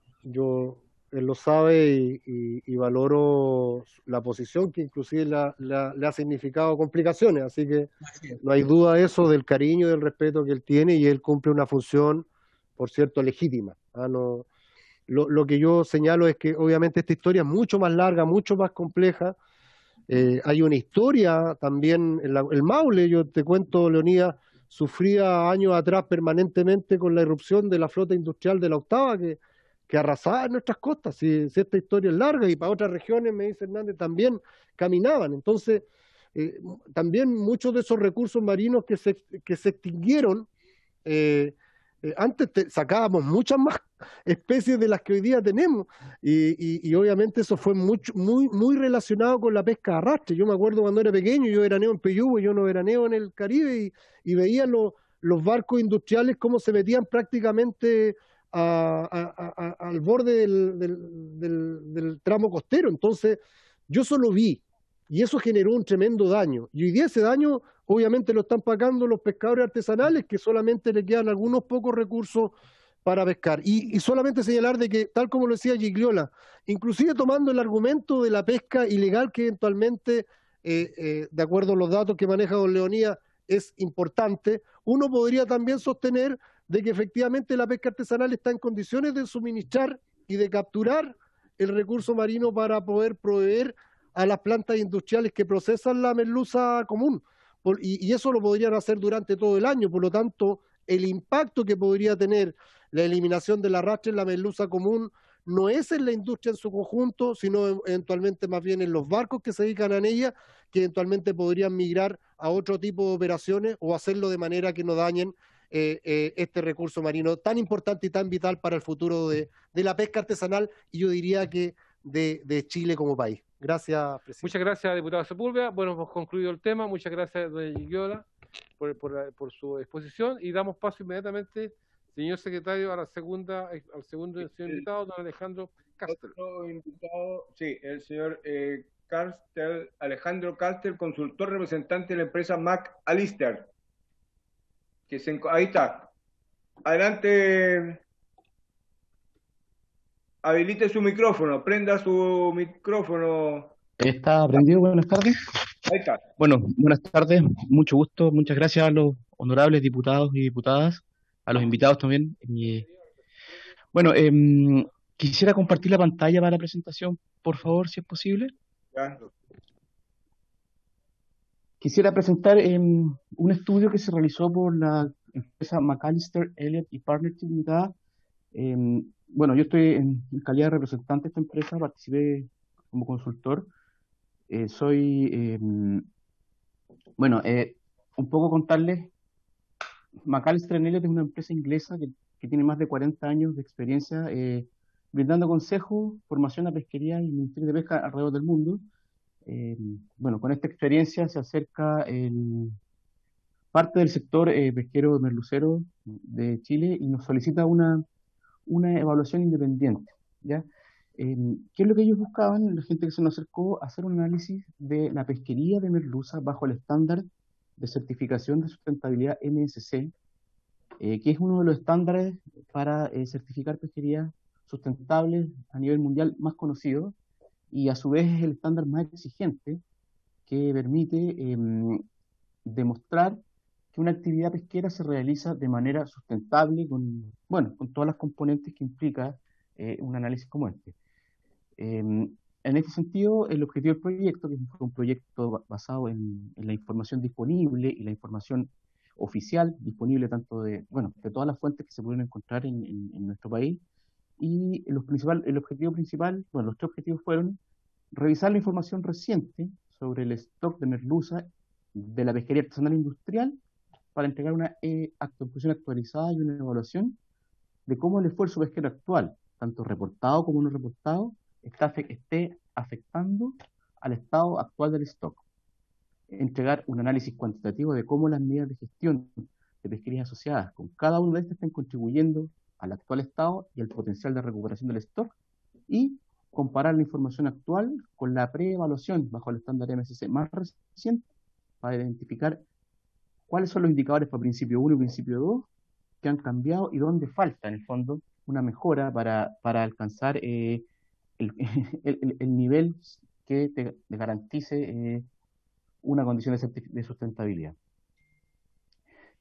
él lo sabe y valoro la posición que inclusive le ha significado complicaciones, así que no hay duda de eso, del cariño y del respeto que él tiene, y él cumple una función, por cierto, legítima. No, lo que yo señalo es que obviamente esta historia es mucho más larga, mucho más compleja. Hay una historia también, el Maule, yo te cuento, Leonía, sufría años atrás permanentemente con la irrupción de la flota industrial de la octava que arrasaba en nuestras costas. Si esta historia es larga, y para otras regiones, me dice Hernández, también caminaban. Entonces, también muchos de esos recursos marinos que se extinguieron, antes sacábamos muchas más especies de las que hoy día tenemos, y obviamente eso fue muy relacionado con la pesca de arrastre. Yo me acuerdo cuando era pequeño, yo veraneo en Peyúgue, yo no veraneo en el Caribe, y veía los barcos industriales cómo se metían prácticamente al borde del tramo costero. Entonces yo solo vi, y eso generó un tremendo daño, y hoy día ese daño obviamente lo están pagando los pescadores artesanales, que solamente le quedan algunos pocos recursos para pescar. Y solamente señalar de que, tal como lo decía Gigliola, inclusive tomando el argumento de la pesca ilegal, que eventualmente, de acuerdo a los datos que maneja don Leonía, es importante, uno podría también sostener de que efectivamente la pesca artesanal está en condiciones de suministrar y de capturar el recurso marino para poder proveer a las plantas industriales que procesan la merluza común. Y eso lo podrían hacer durante todo el año. Por lo tanto, el impacto que podría tener la eliminación del arrastre en la merluza común no es en la industria en su conjunto, sino eventualmente más bien en los barcos que se dedican a ella, que eventualmente podrían migrar a otro tipo de operaciones o hacerlo de manera que no dañen este recurso marino tan importante y tan vital para el futuro de la pesca artesanal, y yo diría que de Chile como país. Gracias, presidente. Muchas gracias, diputado Sepúlveda. Bueno, hemos concluido el tema. Muchas gracias, doña Gigliola, por su exposición, y damos paso inmediatamente, señor secretario, al segundo señor invitado, don Alejandro Castel. Otro invitado, sí, el señor Alejandro Castel, consultor representante de la empresa McAllister. Ahí está. Adelante. Habilite su micrófono, prenda su micrófono. ¿Está prendido? Buenas tardes. Ahí está. Bueno, buenas tardes, mucho gusto, muchas gracias a los honorables diputados y diputadas, a los invitados también. Bueno, quisiera compartir la pantalla para la presentación, por favor, si es posible. Ya. Quisiera presentar un estudio que se realizó por la empresa McAllister, Elliott y Partners Limitada, Bueno, yo estoy en calidad de representante de esta empresa, participé como consultor. Bueno, un poco contarles, Macalester Elliott es una empresa inglesa que tiene más de 40 años de experiencia brindando consejos, formación a pesquería y ministerio de pesca alrededor del mundo. Bueno, con esta experiencia se acerca parte del sector pesquero merlucero de Chile y nos solicita una evaluación independiente, ¿ya? ¿Qué es lo que ellos buscaban? La gente que se nos acercó a hacer un análisis de la pesquería de merluza bajo el estándar de certificación de sustentabilidad MSC, que es uno de los estándares para certificar pesquería sustentable a nivel mundial más conocido, y a su vez es el estándar más exigente que permite demostrar que una actividad pesquera se realiza de manera sustentable con todas las componentes que implica un análisis como este. En este sentido, el objetivo del proyecto, que fue un proyecto basado en la información disponible y la información oficial disponible tanto de todas las fuentes que se pueden encontrar en nuestro país, y los tres objetivos fueron revisar la información reciente sobre el stock de merluza de la pesquería artesanal industrial para entregar una actualización actualizada y una evaluación de cómo el esfuerzo pesquero actual, tanto reportado como no reportado, esté afectando al estado actual del stock. Entregar un análisis cuantitativo de cómo las medidas de gestión de pesquerías asociadas con cada uno de estas están contribuyendo al actual estado y al potencial de recuperación del stock, y comparar la información actual con la preevaluación bajo el estándar MSC más reciente para identificar cuáles son los indicadores para principio 1 y principio 2 que han cambiado y dónde falta, en el fondo, una mejora para alcanzar el nivel que te garantice una condición de sustentabilidad.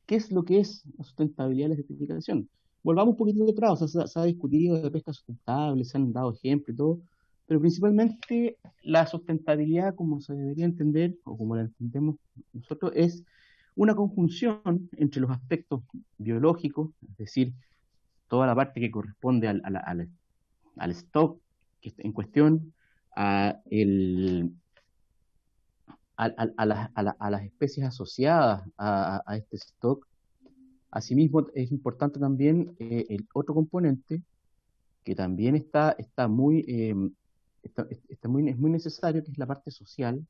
¿Qué es lo que es la sustentabilidad de la certificación? Volvamos un poquito atrás, o sea, se ha discutido de pesca sustentable, se han dado ejemplos y todo, pero principalmente la sustentabilidad, como se debería entender, o como la entendemos nosotros, es una conjunción entre los aspectos biológicos, es decir, toda la parte que corresponde al stock que está en cuestión, a las especies asociadas a este stock. Asimismo, es importante también el otro componente que también es muy necesario, que es la parte social.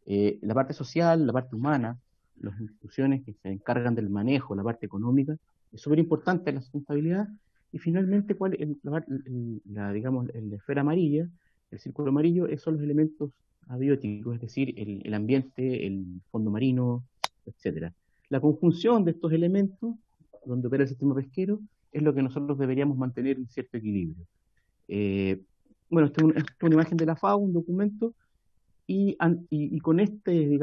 La parte humana, las instituciones que se encargan del manejo, la parte económica, es súper importante la sustentabilidad. Y finalmente, digamos, la esfera amarilla, el círculo amarillo, son los elementos abióticos, es decir, el ambiente, el fondo marino, etcétera. La conjunción de estos elementos, donde opera el sistema pesquero, es lo que nosotros deberíamos mantener en cierto equilibrio. Bueno, esta es una imagen de la FAO, un documento, y con este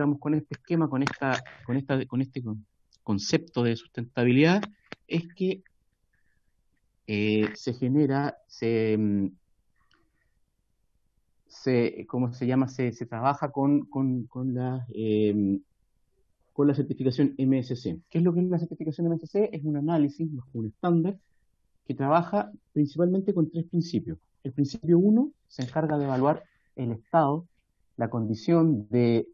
esquema, con este concepto de sustentabilidad, es que se trabaja con la certificación MSC. ¿Qué es lo que es la certificación MSC? Es un análisis, un estándar, que trabaja principalmente con 3 principios. El principio 1 se encarga de evaluar el estado, la condición del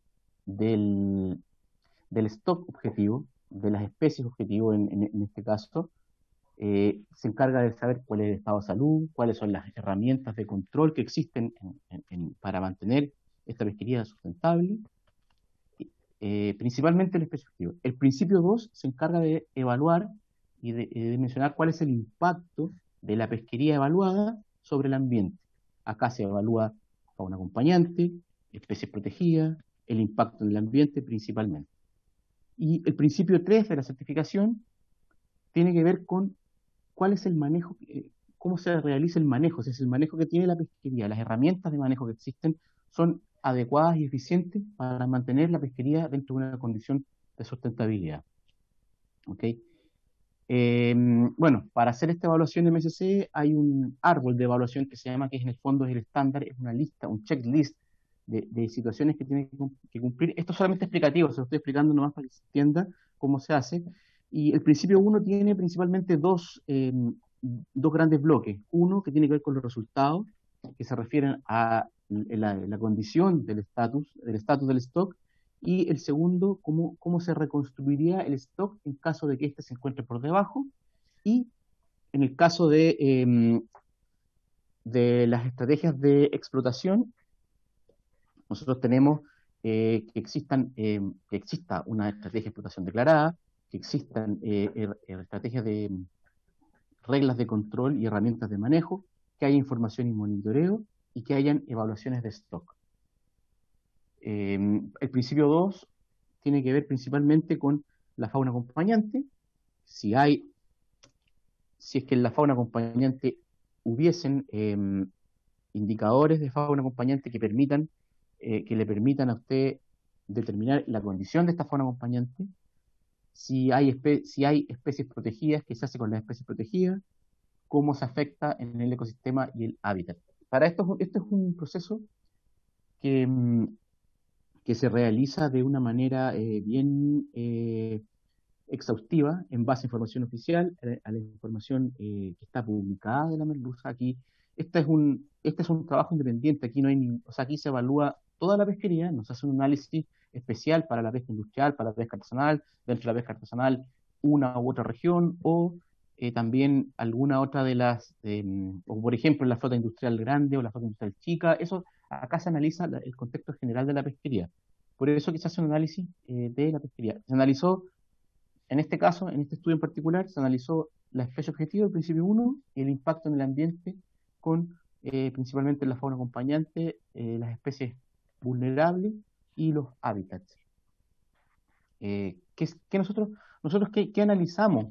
stock objetivo, de las especies objetivo en este caso. Se encarga de saber cuál es el estado de salud, cuáles son las herramientas de control que existen para mantener esta pesquería sustentable, principalmente el especie objetivo. El principio 2 se encarga de evaluar y de mencionar cuál es el impacto de la pesquería evaluada sobre el ambiente. Acá se evalúa fauna acompañante, especies protegidas, el impacto en el ambiente principalmente. Y el principio 3 de la certificación tiene que ver con cuál es el manejo, cómo se realiza el manejo, si es el manejo que tiene la pesquería, las herramientas de manejo que existen son adecuadas y eficientes para mantener la pesquería dentro de una condición de sustentabilidad. ¿Okay? Bueno, para hacer esta evaluación de MSC hay un árbol de evaluación que se llama, que en el fondo es el estándar, es una lista, un checklist de situaciones que tiene que cumplir. Esto es solamente explicativo, se lo estoy explicando nomás para que se entienda cómo se hace. Y el principio 1 tiene principalmente dos dos grandes bloques. Uno que tiene que ver con los resultados, que se refieren a la condición del estatus del stock, y el segundo, cómo se reconstruiría el stock en caso de que éste se encuentre por debajo, y en el caso de las estrategias de explotación, nosotros tenemos que exista una estrategia de explotación declarada, que existan estrategias de reglas de control y herramientas de manejo, que haya información y monitoreo y que hayan evaluaciones de stock. El principio 2 tiene que ver principalmente con la fauna acompañante. Si es que en la fauna acompañante hubiesen indicadores de fauna acompañante que le permitan a usted determinar la condición de esta fauna acompañante, si hay especies protegidas, qué se hace con las especies protegidas, cómo se afecta en el ecosistema y el hábitat. Para esto es un proceso que se realiza de una manera bien exhaustiva, en base a información oficial, a la información que está publicada de la merluza. Aquí, este es un trabajo independiente, aquí no hay aquí se evalúa toda la pesquería, nos hace un análisis especial para la pesca industrial, para la pesca artesanal, dentro de la pesca artesanal una u otra región, o también alguna otra de las, o por ejemplo la flota industrial grande o la flota industrial chica. Eso acá se analiza el contexto general de la pesquería. Por eso que se hace un análisis de la pesquería. Se analizó, en este caso, en este estudio en particular, se analizó la especie objetivo del principio 1 y el impacto en el ambiente con principalmente la fauna acompañante, las especies vulnerables y los hábitats. ¿Nosotros qué analizamos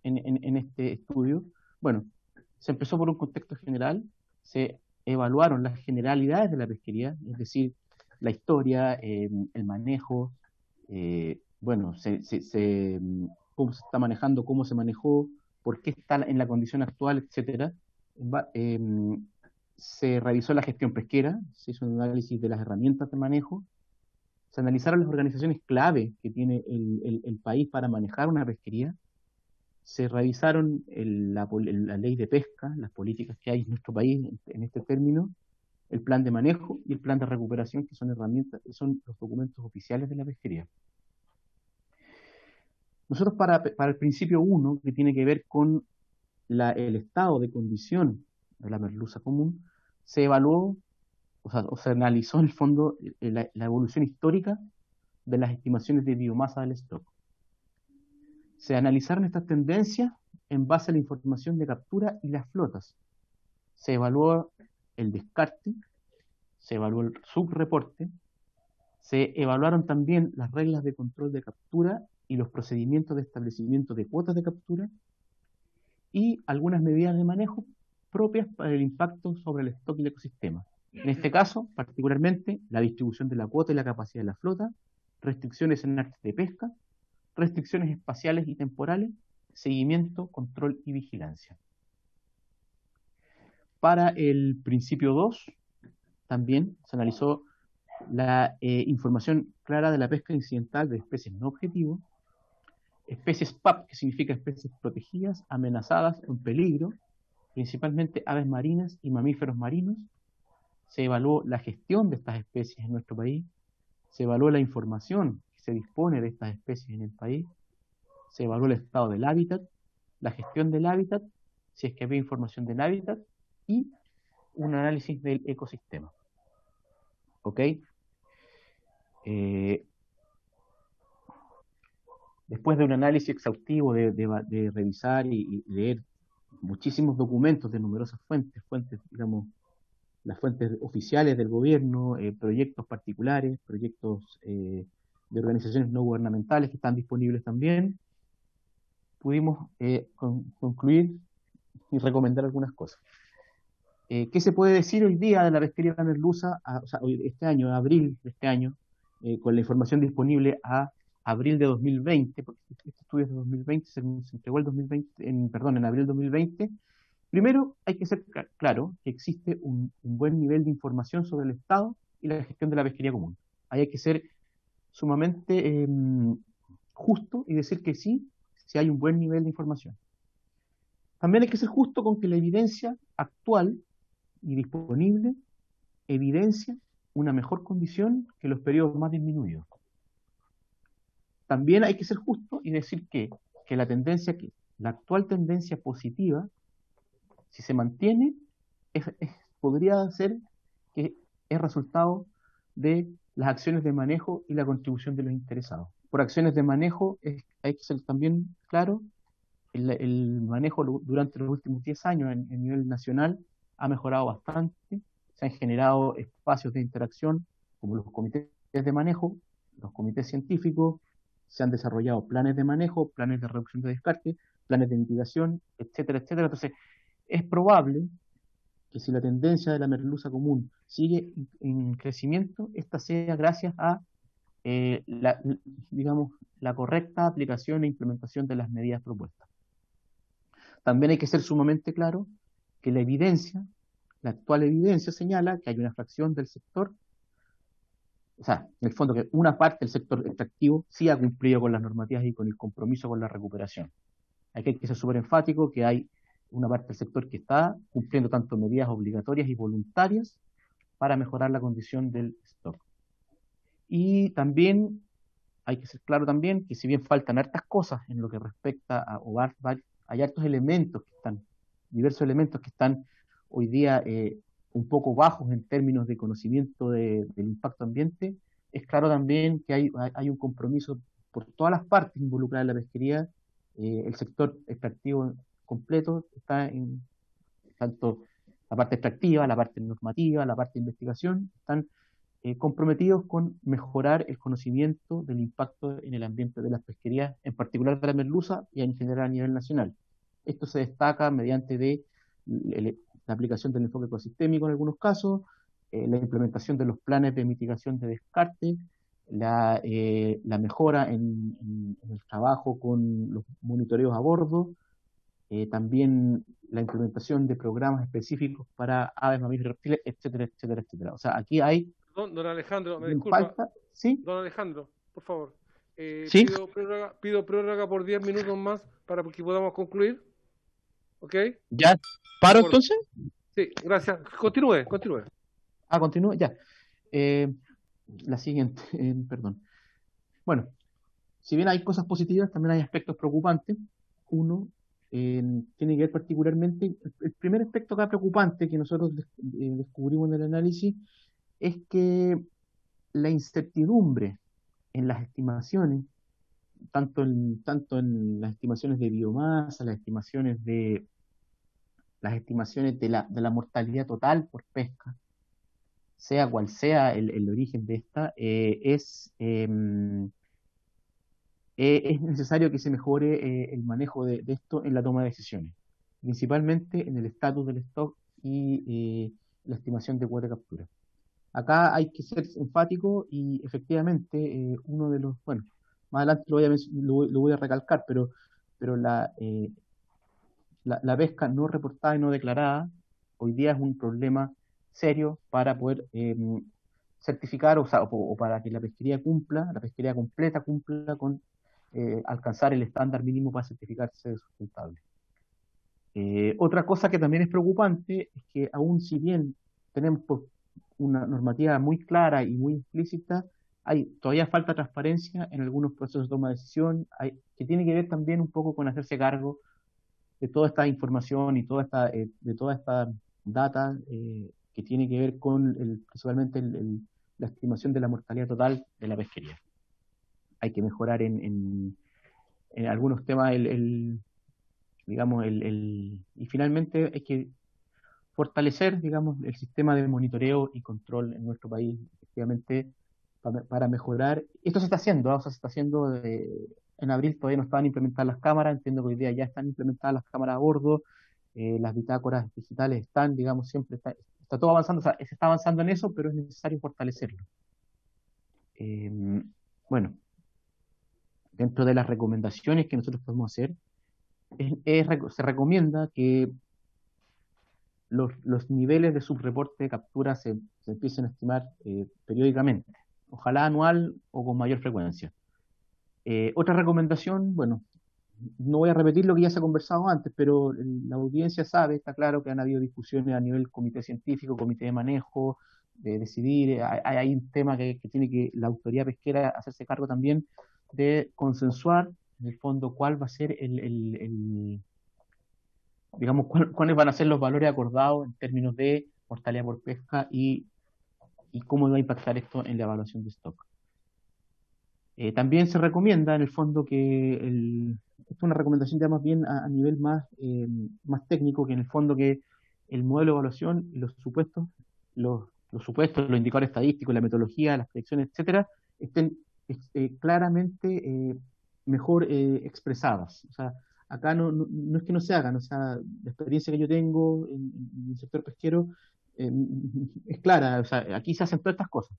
en este estudio? Bueno, se empezó por un contexto general, se evaluaron las generalidades de la pesquería, es decir, la historia, el manejo, bueno, cómo se está manejando, cómo se manejó, por qué está en la condición actual, etcétera. Se revisó la gestión pesquera, se hizo un análisis de las herramientas de manejo, se analizaron las organizaciones clave que tiene el país para manejar una pesquería, se revisaron la ley de pesca, las políticas que hay en nuestro país en este término, el plan de manejo y el plan de recuperación, que son herramientas, son los documentos oficiales de la pesquería. Nosotros para el principio 1, que tiene que ver con el estado de condición de la merluza común, se evaluó, o se analizó en el fondo la evolución histórica de las estimaciones de biomasa del stock. Se analizaron estas tendencias en base a la información de captura y las flotas. Se evaluó el descarte, se evaluó el subreporte, se evaluaron también las reglas de control de captura y los procedimientos de establecimiento de cuotas de captura y algunas medidas de manejo propias para el impacto sobre el stock y el ecosistema. En este caso, particularmente, la distribución de la cuota y la capacidad de la flota, restricciones en artes de pesca, restricciones espaciales y temporales, seguimiento, control y vigilancia. Para el principio 2, también se analizó la información clara de la pesca incidental de especies no objetivo, especies PAP, que significa especies protegidas, amenazadas o en peligro, principalmente aves marinas y mamíferos marinos. Se evaluó la gestión de estas especies en nuestro país, se evaluó la información que se dispone de estas especies en el país, se evaluó el estado del hábitat, la gestión del hábitat, si es que había información del hábitat, y un análisis del ecosistema. ¿Ok? Después de un análisis exhaustivo de revisar y leer muchísimos documentos de numerosas fuentes, digamos, las fuentes oficiales del gobierno, proyectos particulares, proyectos de organizaciones no gubernamentales que están disponibles también, pudimos concluir y recomendar algunas cosas. ¿Qué se puede decir hoy día de la pesquería de la merluza? Este año, abril de este año, con la información disponible a abril de 2020, porque este estudio es de 2020, se entregó en abril de 2020. Primero, hay que ser claro que existe un buen nivel de información sobre el estado y la gestión de la pesquería común. Ahí hay que ser sumamente justo y decir que sí, si hay un buen nivel de información. También hay que ser justo con que la evidencia actual y disponible evidencia una mejor condición que los periodos más disminuidos. También hay que ser justo y decir que la actual tendencia positiva, si se mantiene, podría ser que es resultado de las acciones de manejo y la contribución de los interesados. Por acciones de manejo hay que ser también claro, el manejo durante los últimos 10 años en nivel nacional ha mejorado bastante, se han generado espacios de interacción como los comités de manejo, los comités científicos, se han desarrollado planes de manejo, planes de reducción de descarte, planes de mitigación, etcétera, etcétera. Entonces, es probable que si la tendencia de la merluza común sigue en crecimiento, esta sea gracias a la correcta aplicación e implementación de las medidas propuestas. También hay que ser sumamente claro que la actual evidencia señala que hay una fracción del sector, o sea, en el fondo que una parte del sector extractivo sí ha cumplido con las normativas y con el compromiso con la recuperación. Hay que ser súper enfático que hay una parte del sector que está cumpliendo tanto medidas obligatorias y voluntarias para mejorar la condición del stock. Y también hay que ser claro también que si bien faltan hartas cosas en lo que respecta a hay hartos elementos diversos elementos que están hoy día un poco bajos en términos de conocimiento del impacto ambiente, es claro también que hay un compromiso por todas las partes involucradas en la pesquería. El sector extractivo completo está en tanto la parte extractiva, la parte normativa, la parte de investigación, están comprometidos con mejorar el conocimiento del impacto en el ambiente de las pesquerías, en particular de la merluza y en general a nivel nacional. Esto se destaca mediante la aplicación del enfoque ecosistémico en algunos casos, la implementación de los planes de mitigación de descarte, la mejora en el trabajo con los monitoreos a bordo, también la implementación de programas específicos para aves, mamíferos y reptiles, etcétera, etcétera, etcétera. O sea, aquí hay... Don Alejandro, me disculpa. ¿Sí? Don Alejandro, por favor. ¿Sí? Pido prórroga por 10 minutos más para que podamos concluir. ¿Ok? ¿Ya paro entonces? Sí, gracias. Continúe. Continúe, ya. La siguiente, perdón. Bueno, si bien hay cosas positivas, también hay aspectos preocupantes. Uno tiene que ver particularmente, el primer aspecto acá preocupante que nosotros descubrimos en el análisis es que la incertidumbre en las estimaciones, tanto en las estimaciones de biomasa, las estimaciones de la mortalidad total por pesca, sea cual sea el origen de esta, es necesario que se mejore el manejo de esto en la toma de decisiones, principalmente en el estatus del stock y la estimación de cuota de captura. Acá hay que ser enfático y efectivamente uno de los, bueno, más adelante lo voy a recalcar, pero la pesca no reportada y no declarada hoy día es un problema serio para poder certificar o para que la pesquería completa cumpla con alcanzar el estándar mínimo para certificarse de sustentable. Otra cosa que también es preocupante es que aún si bien tenemos una normativa muy clara y muy explícita, todavía falta transparencia en algunos procesos de toma de decisión, que tiene que ver también un poco con hacerse cargo de toda esta información y de toda esta data que tiene que ver con principalmente la estimación de la mortalidad total de la pesquería. Hay que mejorar en algunos temas y finalmente hay que fortalecer, digamos, el sistema de monitoreo y control en nuestro país, efectivamente, para mejorar. Esto se está haciendo, ¿no? O sea, se está haciendo en abril todavía no estaban implementadas las cámaras, entiendo que hoy día ya están implementadas las cámaras a bordo, las bitácoras digitales están, digamos, siempre está todo avanzando, o sea, se está avanzando en eso, pero es necesario fortalecerlo. Bueno, dentro de las recomendaciones que nosotros podemos hacer, se recomienda que los niveles de subreporte de captura se empiecen a estimar periódicamente, ojalá anual o con mayor frecuencia. Otra recomendación, bueno, no voy a repetir lo que ya se ha conversado antes, pero la audiencia sabe, está claro que han habido discusiones a nivel comité científico, comité de manejo, de decidir, hay un tema que tiene que la autoridad pesquera hacerse cargo también de consensuar, en el fondo, cuál va a ser digamos, cuáles van a ser los valores acordados en términos de mortalidad por pesca y cómo va a impactar esto en la evaluación de stock. También se recomienda, en el fondo, que esto es una recomendación ya más bien a nivel más técnico, que en el fondo que el modelo de evaluación y los supuestos, los indicadores estadísticos, la metodología, las predicciones, etcétera, estén claramente mejor expresadas. O sea, acá no es que no se hagan, o sea, la experiencia que yo tengo en el sector pesquero es clara, o sea, aquí se hacen todas estas cosas.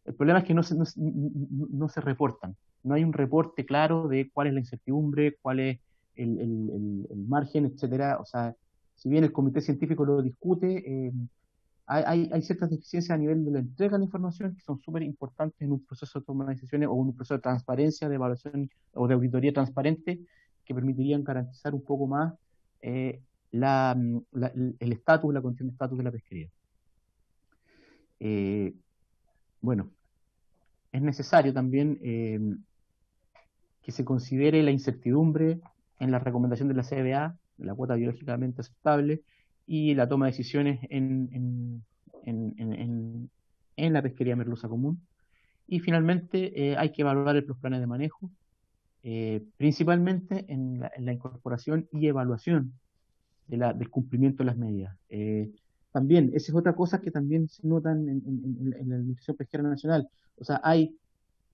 El problema es que no se reportan. No hay un reporte claro de cuál es la incertidumbre, cuál es el margen, etcétera. O sea, si bien el comité científico lo discute, hay ciertas deficiencias a nivel de la entrega de la información que son súper importantes en un proceso de toma de decisiones o en un proceso de transparencia, de evaluación o de auditoría transparente que permitirían garantizar un poco más el estatus, la condición de estatus de la pesquería. Bueno, es necesario también que se considere la incertidumbre en la recomendación de la CBA, la cuota biológicamente aceptable, y la toma de decisiones en la pesquería merluza común. Y finalmente hay que evaluar los planes de manejo, principalmente en la incorporación y evaluación del cumplimiento de las medidas. También, esa es otra cosa que también se notan en la Administración Pesquera Nacional. O sea, hay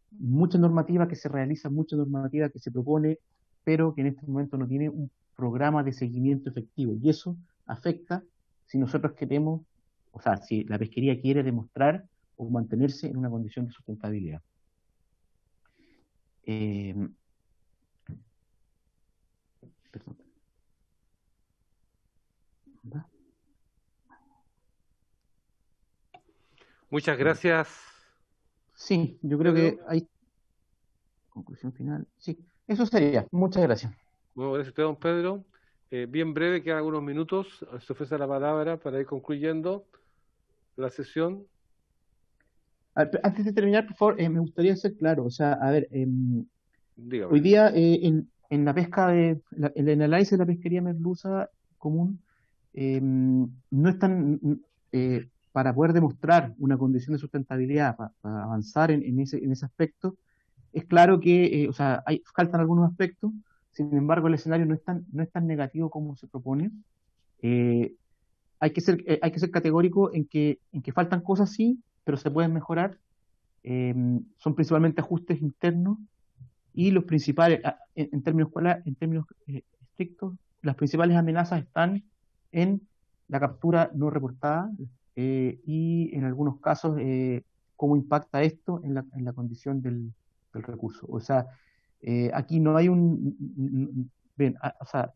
mucha normativa que se realiza, mucha normativa que se propone, pero que en este momento no tiene un programa de seguimiento efectivo. Y eso afecta si nosotros queremos, o sea, si la pesquería quiere demostrar o mantenerse en una condición de sustentabilidad. Perdón. Muchas gracias. Sí, yo creo que hay conclusión final. Sí, eso sería. Muchas gracias. Bueno, gracias a usted, don Pedro. Bien breve, quedan algunos minutos. Se ofrece la palabra para ir concluyendo la sesión. Antes de terminar, por favor, me gustaría ser claro. O sea, a ver, hoy día en la pesca, en el análisis de la pesquería merluza común, no están para poder demostrar una condición de sustentabilidad, para avanzar en ese aspecto. Es claro que, o sea, faltan algunos aspectos. Sin embargo, el escenario no es tan negativo como se propone. Hay que ser categórico en que faltan cosas, sí, pero se pueden mejorar. Son principalmente ajustes internos y los principales, en términos estrictos, las principales amenazas están en la captura no reportada y en algunos casos cómo impacta esto en la condición del recurso. O sea, aquí no hay o sea,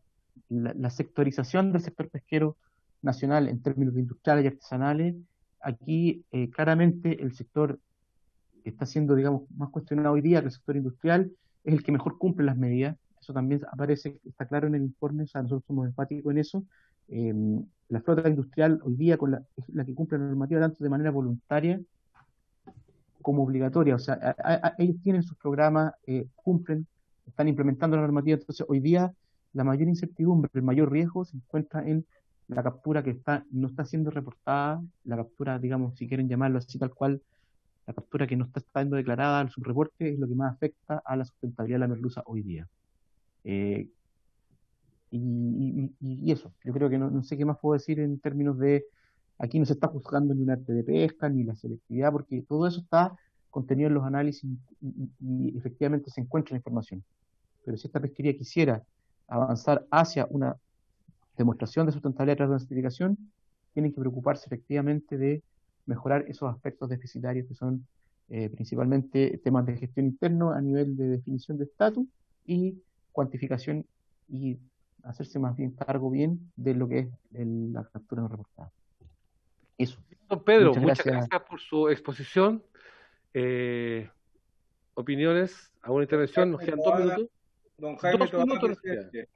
la sectorización del sector pesquero nacional en términos industriales y artesanales, aquí claramente el sector que está siendo, digamos, más cuestionado hoy día que el sector industrial es el que mejor cumple las medidas. Eso también aparece, está claro en el informe, o sea, nosotros somos enfáticos en eso. La flota industrial hoy día es la que cumple la normativa tanto de manera voluntaria como obligatoria. O sea, ellos tienen sus programas, cumplen, están implementando la normativa. Entonces, hoy día la mayor incertidumbre, el mayor riesgo se encuentra en la captura que no está siendo reportada, la captura, digamos, si quieren llamarlo así tal cual, la captura que no está siendo declarada al subreporte es lo que más afecta a la sustentabilidad de la merluza hoy día. Y eso, yo creo que no sé qué más puedo decir en términos de, aquí no se está juzgando ni un arte de pesca, ni la selectividad, porque todo eso está contenido en los análisis y efectivamente se encuentra en información. Pero si esta pesquería quisiera avanzar hacia una demostración de sustentabilidad tras la certificación, tienen que preocuparse efectivamente de mejorar esos aspectos deficitarios que son principalmente temas de gestión interno a nivel de definición de estatus y cuantificación y hacerse más bien cargo bien de lo que es la captura no reportada. Eso. Don Pedro, muchas gracias por su exposición. Opiniones, alguna intervención, nos quedan 2 minutos. Don Jaime 2 Toá, minutos nos presidente. quedan.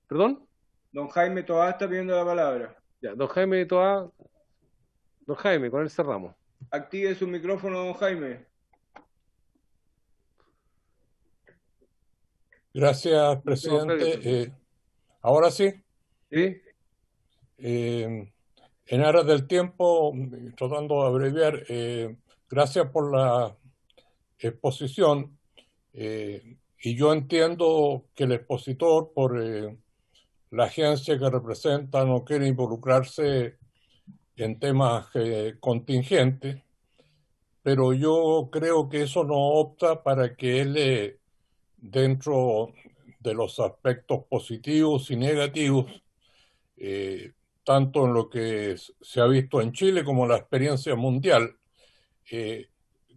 ¿Perdón? Don Jaime Toá está pidiendo la palabra. Ya, don Jaime Toá. Don Jaime, con él cerramos. Active su micrófono, don Jaime. Gracias, presidente. Ahora sí. Sí. En aras del tiempo, tratando de abreviar, gracias por la exposición. Y yo entiendo que el expositor, por la agencia que representa, no quiere involucrarse en temas contingentes, pero yo creo que eso no opta para que él, dentro de los aspectos positivos y negativos, tanto en lo que se ha visto en Chile como en la experiencia mundial,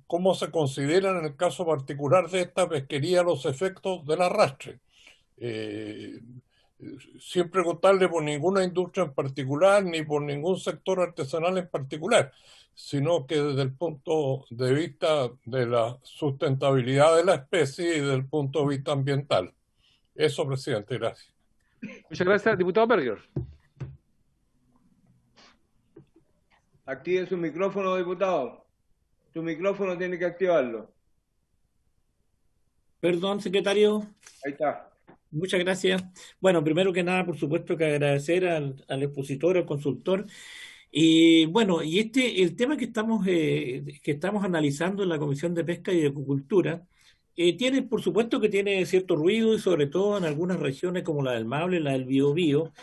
¿cómo se consideran en el caso particular de esta pesquería los efectos del arrastre? Sin preguntarle por ninguna industria en particular ni por ningún sector artesanal en particular, sino que desde el punto de vista de la sustentabilidad de la especie y desde el punto de vista ambiental. Eso, presidente, gracias. Muchas gracias, diputado Berger. Active su micrófono, diputado. Su micrófono tiene que activarlo. Perdón, secretario. Ahí está. Muchas gracias. Bueno, primero que nada, por supuesto que agradecer al expositor, al consultor. Y bueno, y el tema que estamos analizando en la Comisión de Pesca y de Acuicultura, tiene, por supuesto que tiene cierto ruido, y sobre todo en algunas regiones como la del Maule, la del Biobío,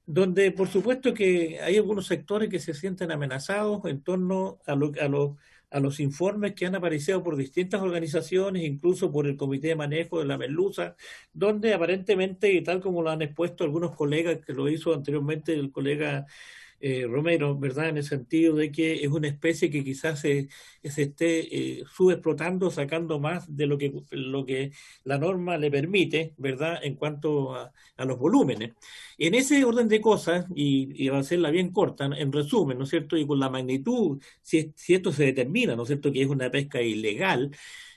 donde por supuesto que hay algunos sectores que se sienten amenazados en torno a los informes que han aparecido por distintas organizaciones, incluso por el Comité de Manejo de la Merluza, donde aparentemente, y tal como lo han expuesto algunos colegas, que lo hizo anteriormente el colega Romero, ¿verdad? En el sentido de que es una especie que quizás se esté subexplotando, sacando más de lo que la norma le permite, ¿verdad? En cuanto a los volúmenes. En ese orden de cosas, y va a hacerla bien corta, en resumen, ¿no es cierto? Y con la magnitud, si esto se determina, ¿no es cierto?, que es una pesca ilegal,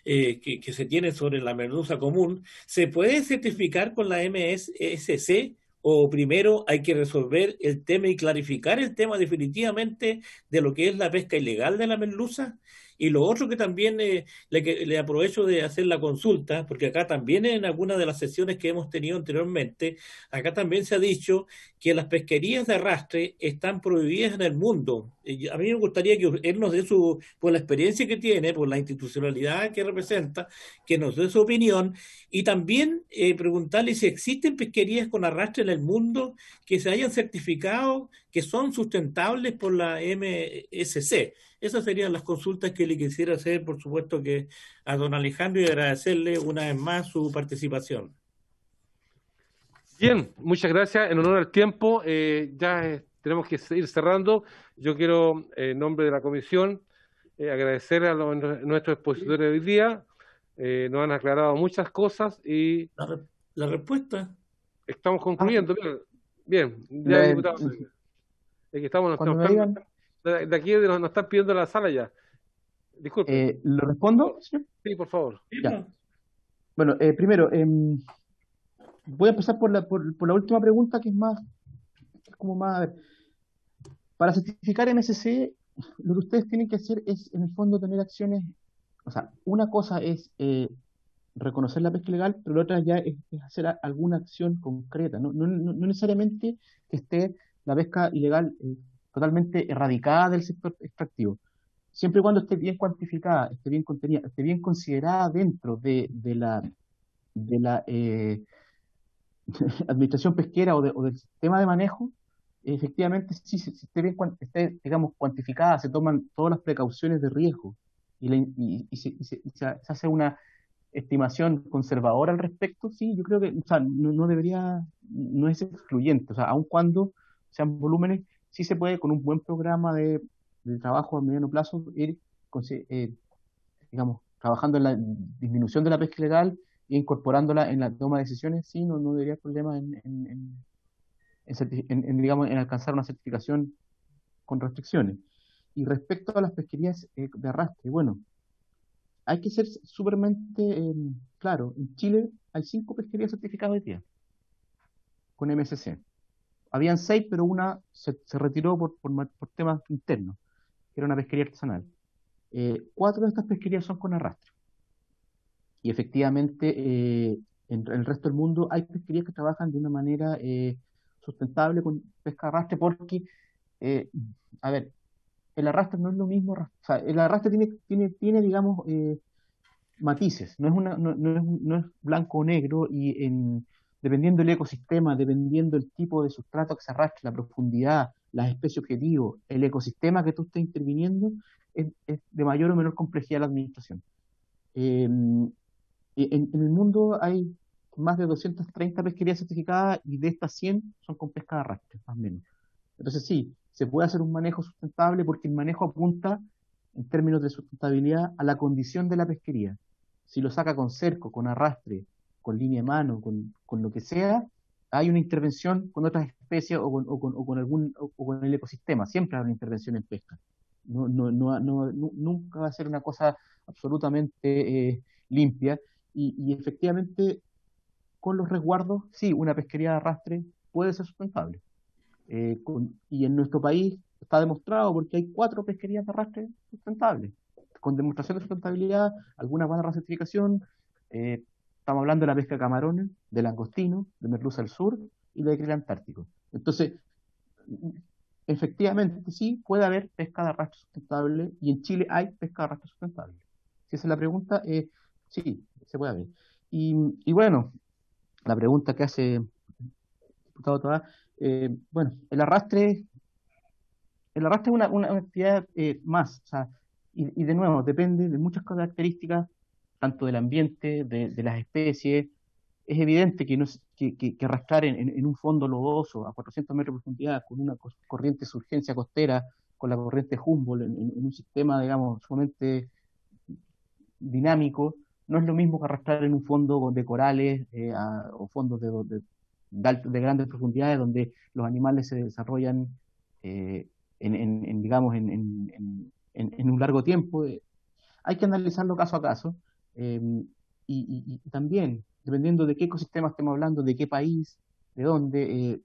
que se tiene sobre la merluza común, ¿se puede certificar con la MSC? ¿O primero hay que resolver el tema y clarificar el tema definitivamente de lo que es la pesca ilegal de la merluza? Y lo otro que también le aprovecho de hacer la consulta, porque acá también en algunas de las sesiones que hemos tenido anteriormente, acá también se ha dicho que las pesquerías de arrastre están prohibidas en el mundo. A mí me gustaría que él nos dé por la experiencia que tiene, por la institucionalidad que representa, que nos dé su opinión, y también preguntarle si existen pesquerías con arrastre en el mundo que se hayan certificado, que son sustentables por la MSC. Esas serían las consultas que le quisiera hacer, por supuesto, que a don Alejandro, y agradecerle una vez más su participación. Bien, muchas gracias. En honor al tiempo, tenemos que ir cerrando. Yo quiero, en nombre de la comisión, agradecer a nuestros expositores de hoy día. Nos han aclarado muchas cosas y... La respuesta. Estamos concluyendo. Bien, ya, diputado. Es que estamos... De aquí nos están pidiendo la sala ya. Disculpe. ¿Lo respondo, señor? Sí, por favor. Ya. Bueno, primero, voy a empezar por la última pregunta, que es como más... A ver, para certificar MSC, lo que ustedes tienen que hacer es, en el fondo, tener acciones... O sea, una cosa es reconocer la pesca ilegal, pero la otra ya es hacer alguna acción concreta. No necesariamente que esté la pesca ilegal totalmente erradicada del sector extractivo. Siempre y cuando esté bien cuantificada, esté bien contenida, esté bien considerada dentro de la administración pesquera o del sistema de manejo, efectivamente sí, si esté, digamos, cuantificada, se toman todas las precauciones de riesgo y se hace una estimación conservadora al respecto, sí, yo creo que, o sea, no es excluyente, o sea, aun cuando sean volúmenes, sí se puede, con un buen programa de trabajo a mediano plazo, ir, digamos, trabajando en la disminución de la pesca ilegal e incorporándola en la toma de decisiones. Sí, no debería haber problema digamos, en alcanzar una certificación con restricciones. Y respecto a las pesquerías de arrastre, bueno, hay que ser súpermente claro. En Chile hay 5 pesquerías certificadas hoy día con MSC. Habían 6, pero una se retiró por temas internos, que era una pesquería artesanal. 4 de estas pesquerías son con arrastre. Y efectivamente, en el resto del mundo hay pesquerías que trabajan de una manera sustentable con pesca de arrastre, porque, a ver, el arrastre no es lo mismo, o sea, el arrastre tiene digamos, matices, no es blanco o negro, y dependiendo del ecosistema, dependiendo del tipo de sustrato que se arrastre, la profundidad, las especies objetivo, el ecosistema que tú estés interviniendo, es de mayor o menor complejidad la administración. En el mundo hay más de 230 pesquerías certificadas, y de estas 100 son con pesca de arrastre, más o menos. Entonces sí, se puede hacer un manejo sustentable, porque el manejo apunta, en términos de sustentabilidad, a la condición de la pesquería. Si lo saca con cerco, con arrastre, con línea de mano, con lo que sea, hay una intervención con otras especies o con el ecosistema. Siempre hay una intervención en pesca. Nunca va a ser una cosa absolutamente limpia. Y efectivamente, con los resguardos, sí, una pesquería de arrastre puede ser sustentable. Y en nuestro país está demostrado, porque hay 4 pesquerías de arrastre sustentables, con demostración de sustentabilidad. Algunas van a la certificación. Estamos hablando de la pesca de camarones, de langostino, de merluza del sur y de krill antártico. Entonces, efectivamente, sí, puede haber pesca de arrastre sustentable, y en Chile hay pesca de arrastre sustentable. Si esa es la pregunta, sí, se puede haber. Y bueno, la pregunta que hace el diputado Toá, bueno, el arrastre es una actividad más, o sea, y de nuevo, depende de muchas características, tanto del ambiente, de las especies. Es evidente que arrastrar en un fondo lodoso a 400 metros de profundidad, con una corriente de surgencia costera, con la corriente Humboldt, en un sistema, digamos, sumamente dinámico, no es lo mismo que arrastrar en un fondo de corales o fondos de grandes profundidades, donde los animales se desarrollan digamos, en un largo tiempo. Hay que analizarlo caso a caso, y también, dependiendo de qué ecosistema estemos hablando, de qué país, de dónde,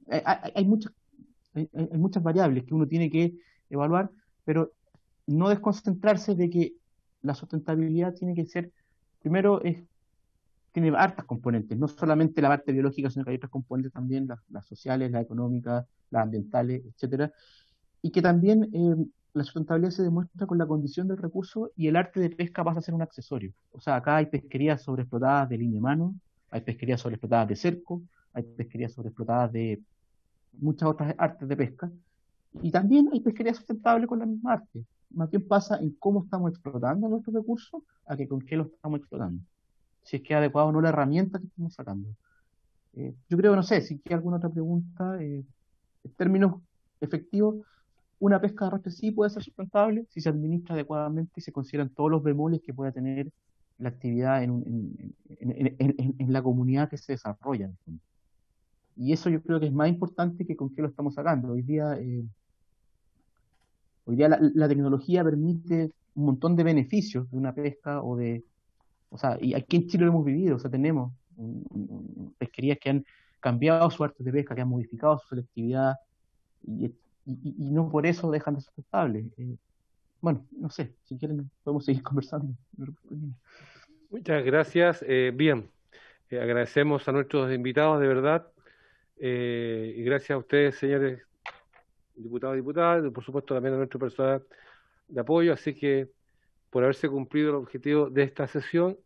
hay muchas variables que uno tiene que evaluar, pero no desconcentrarse de que la sustentabilidad tiene que ser, primero, tiene hartas componentes, no solamente la parte biológica, sino que hay otras componentes también, las sociales, las económicas, las ambientales, etcétera, y que también la sustentabilidad se demuestra con la condición del recurso, y el arte de pesca pasa a ser un accesorio. O sea, acá hay pesquerías sobreexplotadas de línea de mano, hay pesquerías sobreexplotadas de cerco, hay pesquerías sobreexplotadas de muchas otras artes de pesca, y también hay pesquerías sustentables con la misma arte. Más bien pasa en cómo estamos explotando nuestros recursos, a que con qué lo estamos explotando. Si es que es adecuado o no la herramienta que estamos sacando. Yo creo, no sé, si hay alguna otra pregunta, en términos efectivos, una pesca de arrastre sí puede ser sustentable si se administra adecuadamente y se consideran todos los bemoles que pueda tener la actividad en la comunidad que se desarrolla. Y eso yo creo que es más importante que con qué lo estamos sacando. Hoy día la tecnología permite un montón de beneficios de una pesca, o sea, y aquí en Chile lo hemos vivido. O sea, tenemos pesquerías que han cambiado su arte de pesca, que han modificado su selectividad, y no por eso dejan de ser sustentables. Bueno, no sé, si quieren podemos seguir conversando. Muchas gracias. Bien, agradecemos a nuestros invitados, de verdad, y gracias a ustedes, señores diputados y diputadas, y por supuesto también a nuestro personal de apoyo. Así que, por haberse cumplido el objetivo de esta sesión,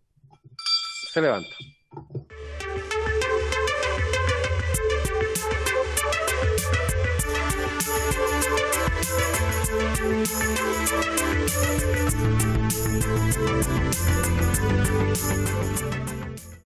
se levanta.